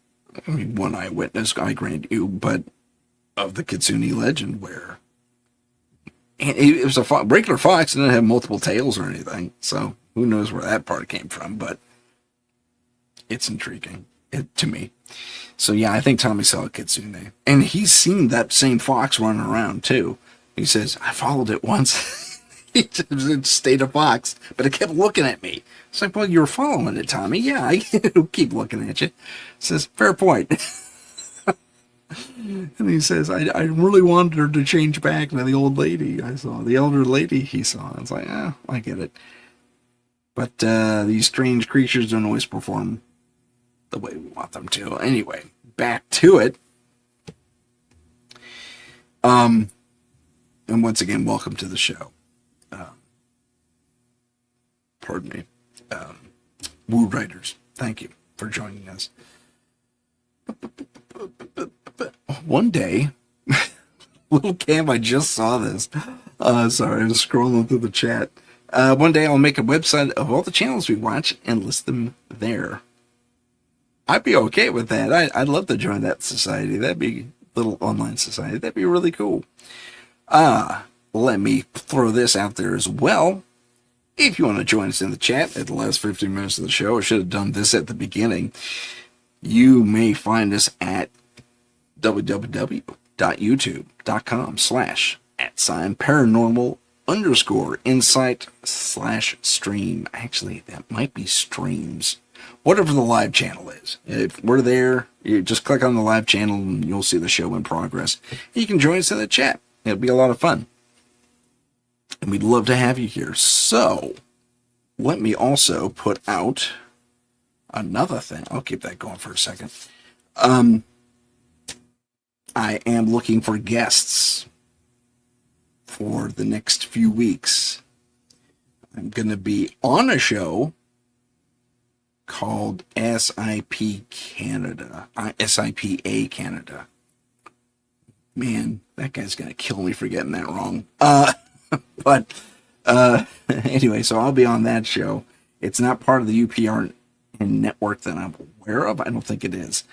I mean, one eyewitness, I grant you, but of the kitsune legend, where and it was a regular fox and it didn't have multiple tails or anything, so who knows where that part came from, but it's intriguing to me. So yeah, I think Tommy saw a kitsune, and he's seen that same fox running around too. He says, I followed it once. It stayed a fox, but it kept looking at me. It's like, well, you were following it, Tommy. Yeah, I keep looking at you. Says, fair point. And he says, I really wanted her to change back to the old lady I saw, the elder lady he saw. It's like, I get it. But these strange creatures don't always perform the way we want them to. Anyway, back to it. And once again, welcome to the show. Pardon me. Woo Writers, thank you for joining us. One day, little Cam, I just saw this. Sorry, I was scrolling through the chat. One day I'll make a website of all the channels we watch and list them there. I'd be okay with that. I'd love to join that society. That'd be a little online society. That'd be really cool. Let me throw this out there as well. If you want to join us in the chat at the last 15 minutes of the show, I should have done this at the beginning. You may find us at www.youtube.com/paranormal_insight/stream. Actually, that might be streams. Whatever the live channel is. If we're there, you just click on the live channel and you'll see the show in progress. You can join us in the chat. It'll be a lot of fun. And we'd love to have you here. So, let me also put out another thing. I'll keep that going for a second. I am looking for guests for the next few weeks. I'm going to be on a show called SIPA Canada. Man, that guy's going to kill me for getting that wrong. But anyway, so I'll be on that show. It's not part of the UPR network that I'm aware of. I don't think it is.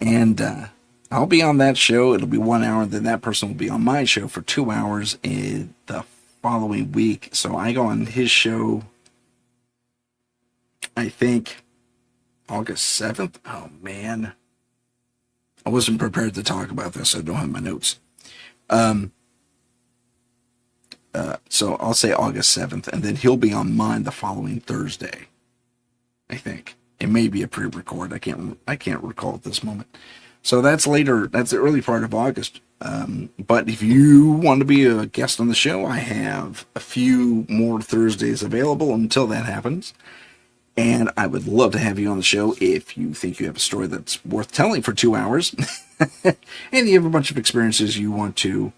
And I'll be on that show. It'll be 1 hour. Then that person will be on my show for 2 hours in the following week. So I go on his show, I think, August 7th. Oh, man. I wasn't prepared to talk about this. I don't have my notes. So I'll say August 7th, and then he'll be on mine the following Thursday, I think. It may be a pre-record. I can't recall at this moment. So that's later. That's the early part of August. But if you want to be a guest on the show, I have a few more Thursdays available until that happens. And I would love to have you on the show if you think you have a story that's worth telling for 2 hours. And you have a bunch of experiences you want to,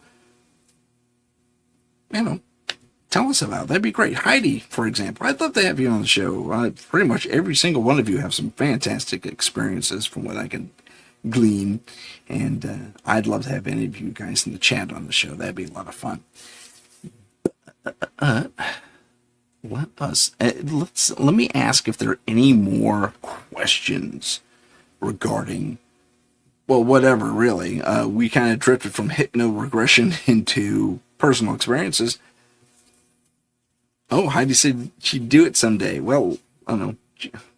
tell us about. That'd be great. Heidi, for example. I'd love to have you on the show. Pretty much every single one of you have some fantastic experiences from what I can glean. And I'd love to have any of you guys in the chat on the show. That'd be a lot of fun. Let me ask if there are any more questions regarding, well, whatever, really. We kind of drifted from hypno-regression into personal experiences. Oh, Heidi said she'd do it someday. Well, I don't know.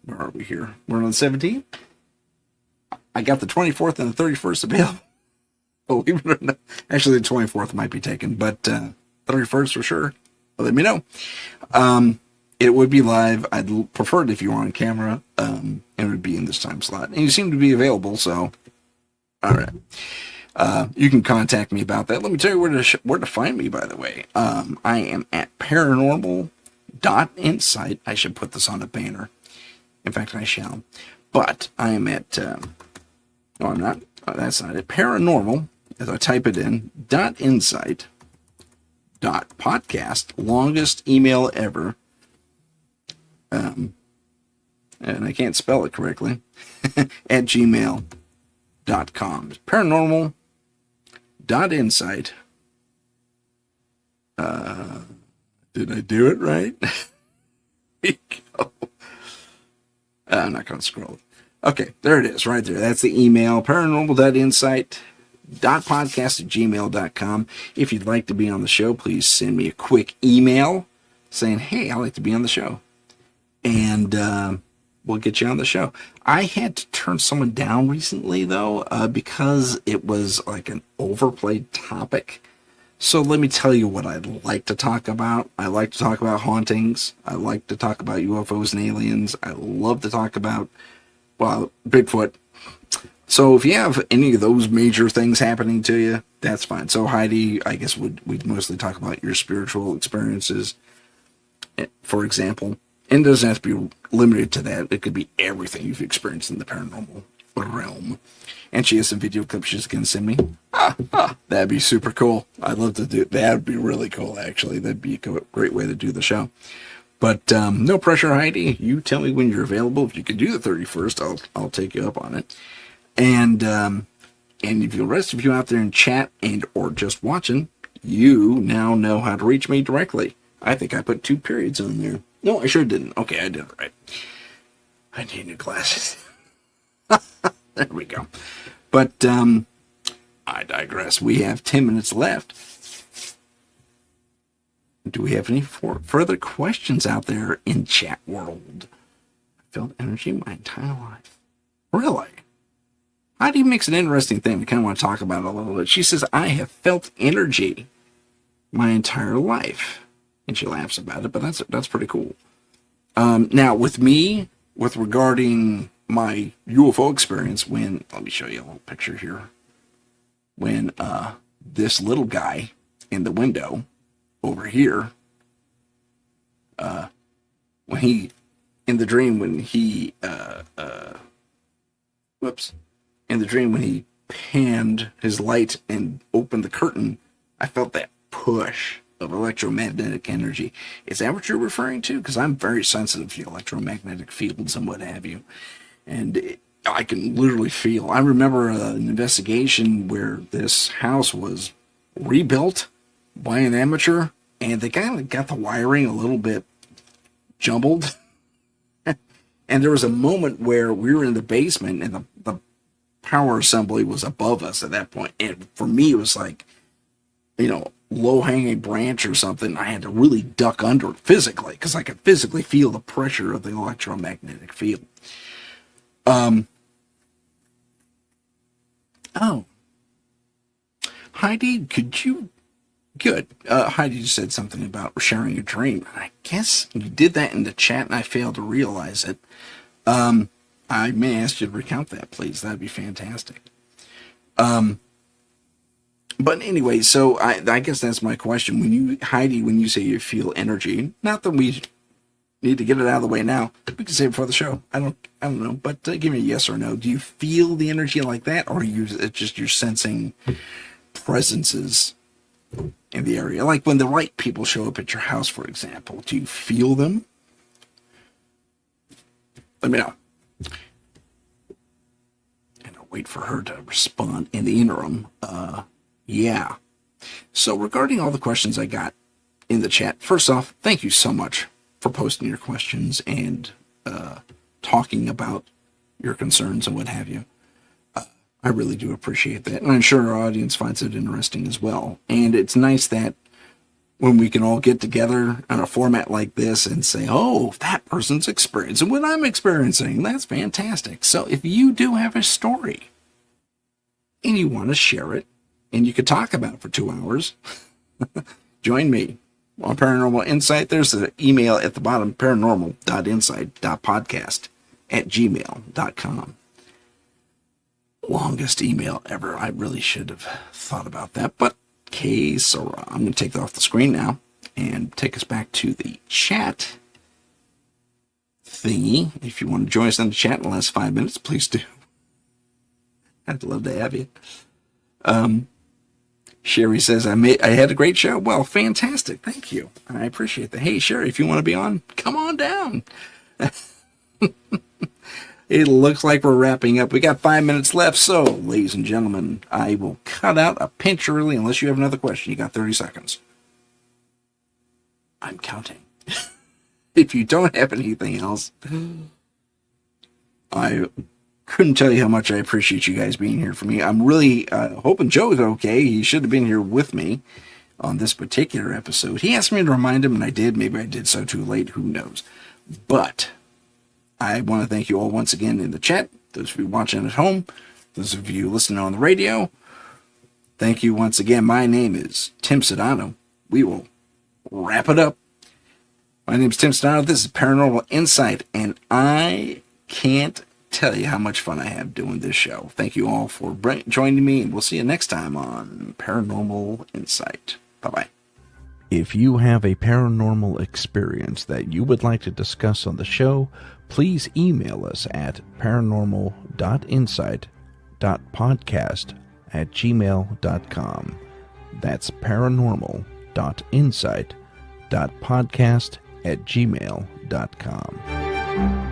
Where are we here? We're on the 17th? I got the 24th and the 31st available. Believe it or not. Actually, the 24th might be taken, but 31st for sure. Well, let me know. It would be live. I'd prefer it if you were on camera. It would be in this time slot. And you seem to be available, so all right. You can contact me about that. Let me tell you where to find me, by the way. I am at paranormal.insight. I should put this on a banner. In fact, I shall. But I am at, no, I'm not. Oh, that's not it. Paranormal, as I type it in, .insight, .podcast, longest email ever. And I can't spell it correctly, at gmail.com. Paranormal.insight. Did I do it right? Here we go. I'm not going to scroll. Okay, there it is, right there. That's the email, paranormal.insight.podcast@gmail.com. If you'd like to be on the show, please send me a quick email saying, hey, I'd like to be on the show. And we'll get you on the show. I had to turn someone down recently, though, because it was like an overplayed topic. So let me tell you what I'd like to talk about. I like to talk about hauntings. I like to talk about UFOs and aliens. I love to talk about, well, Bigfoot. So if you have any of those major things happening to you, that's fine. So Heidi, I guess we'd mostly talk about your spiritual experiences, for example. And it doesn't have to be limited to that. It could be everything you've experienced in the paranormal realm. And she has some video clips she's going to send me. That'd be super cool. I'd love to do that. Would be really cool, actually. That'd be a great way to do the show. But no pressure, Heidi. You tell me when you're available. If you can do the 31st, I'll take you up on it. And if the rest of you out there in chat and or just watching, you now know how to reach me directly. I think I put 2 periods on there. No, I sure didn't. Okay, I did it right. I need new glasses. There we go. But I digress. We have 10 minutes left. Do we have any further questions out there in chat world? I felt energy my entire life. Really? Heidi makes an interesting thing. We kind of want to talk about it a little bit. She says, I have felt energy my entire life. And she laughs about it, but that's pretty cool. Now, with me, with regarding my UFO experience, when, let me show you a little picture here. When this little guy in the window over here, when he, in the dream when he, when he panned his light and opened the curtain, I felt that push of electromagnetic energy. Is that what you're referring to? Because I'm very sensitive to electromagnetic fields and what have you. And I can literally feel. I remember an investigation where this house was rebuilt by an amateur, and they kind of got the wiring a little bit jumbled. And there was a moment where we were in the basement, and the power assembly was above us at that point. And for me, it was like, low-hanging branch or something. I had to really duck under it physically because I could physically feel the pressure of the electromagnetic field. Heidi, good. Heidi just said something about sharing a dream. I guess you did that in the chat and I failed to realize it. I may ask you to recount that, please. That'd be fantastic. But anyway, so I guess that's my question. Heidi, when you say you feel energy, not that we need to get it out of the way now, we can save it for the show. I don't know, but give me a yes or no. Do you feel the energy like that, or it's just you're sensing presences in the area? Like when the right people show up at your house, for example, do you feel them? Let me know. And I'll wait for her to respond in the interim. Yeah. So regarding all the questions I got in the chat, first off, thank you so much for posting your questions and talking about your concerns and what have you. I really do appreciate that. And I'm sure our audience finds it interesting as well. And it's nice that when we can all get together on a format like this and say, oh, that person's experiencing what I'm experiencing. That's fantastic. So if you do have a story and you want to share it, and you could talk about it for 2 hours, join me on Paranormal Insight. There's the email at the bottom, paranormal.insight.podcast@gmail.com. longest email ever. I really should have thought about that, but okay, so I'm going to take that off the screen now and take us back to the chat thingy. If you want to join us in the chat in the last 5 minutes, please do. I'd love to have you. Sherry says, I had a great show. Well, fantastic. Thank you. I appreciate that. Hey, Sherry, if you want to be on, come on down. It looks like we're wrapping up. We got 5 minutes left. So, ladies and gentlemen, I will cut out a pinch early unless you have another question. You got 30 seconds. I'm counting. If you don't have anything else, I couldn't tell you how much I appreciate you guys being here for me. I'm really hoping Joe's okay. He should have been here with me on this particular episode. He asked me to remind him, and I did. Maybe I did so too late. Who knows? But I want to thank you all once again in the chat. Those of you watching at home, those of you listening on the radio, thank you once again. My name is Tim Sudano. We will wrap it up. My name is Tim Sudano. This is Paranormal Insight, and I can't tell you how much fun I have doing this show. Thank you all for joining me, and we'll see you next time on Paranormal Insight. Bye-bye. If you have a paranormal experience that you would like to discuss on the show, please email us at paranormal.insight.podcast@gmail.com. That's paranormal.insight.podcast@gmail.com.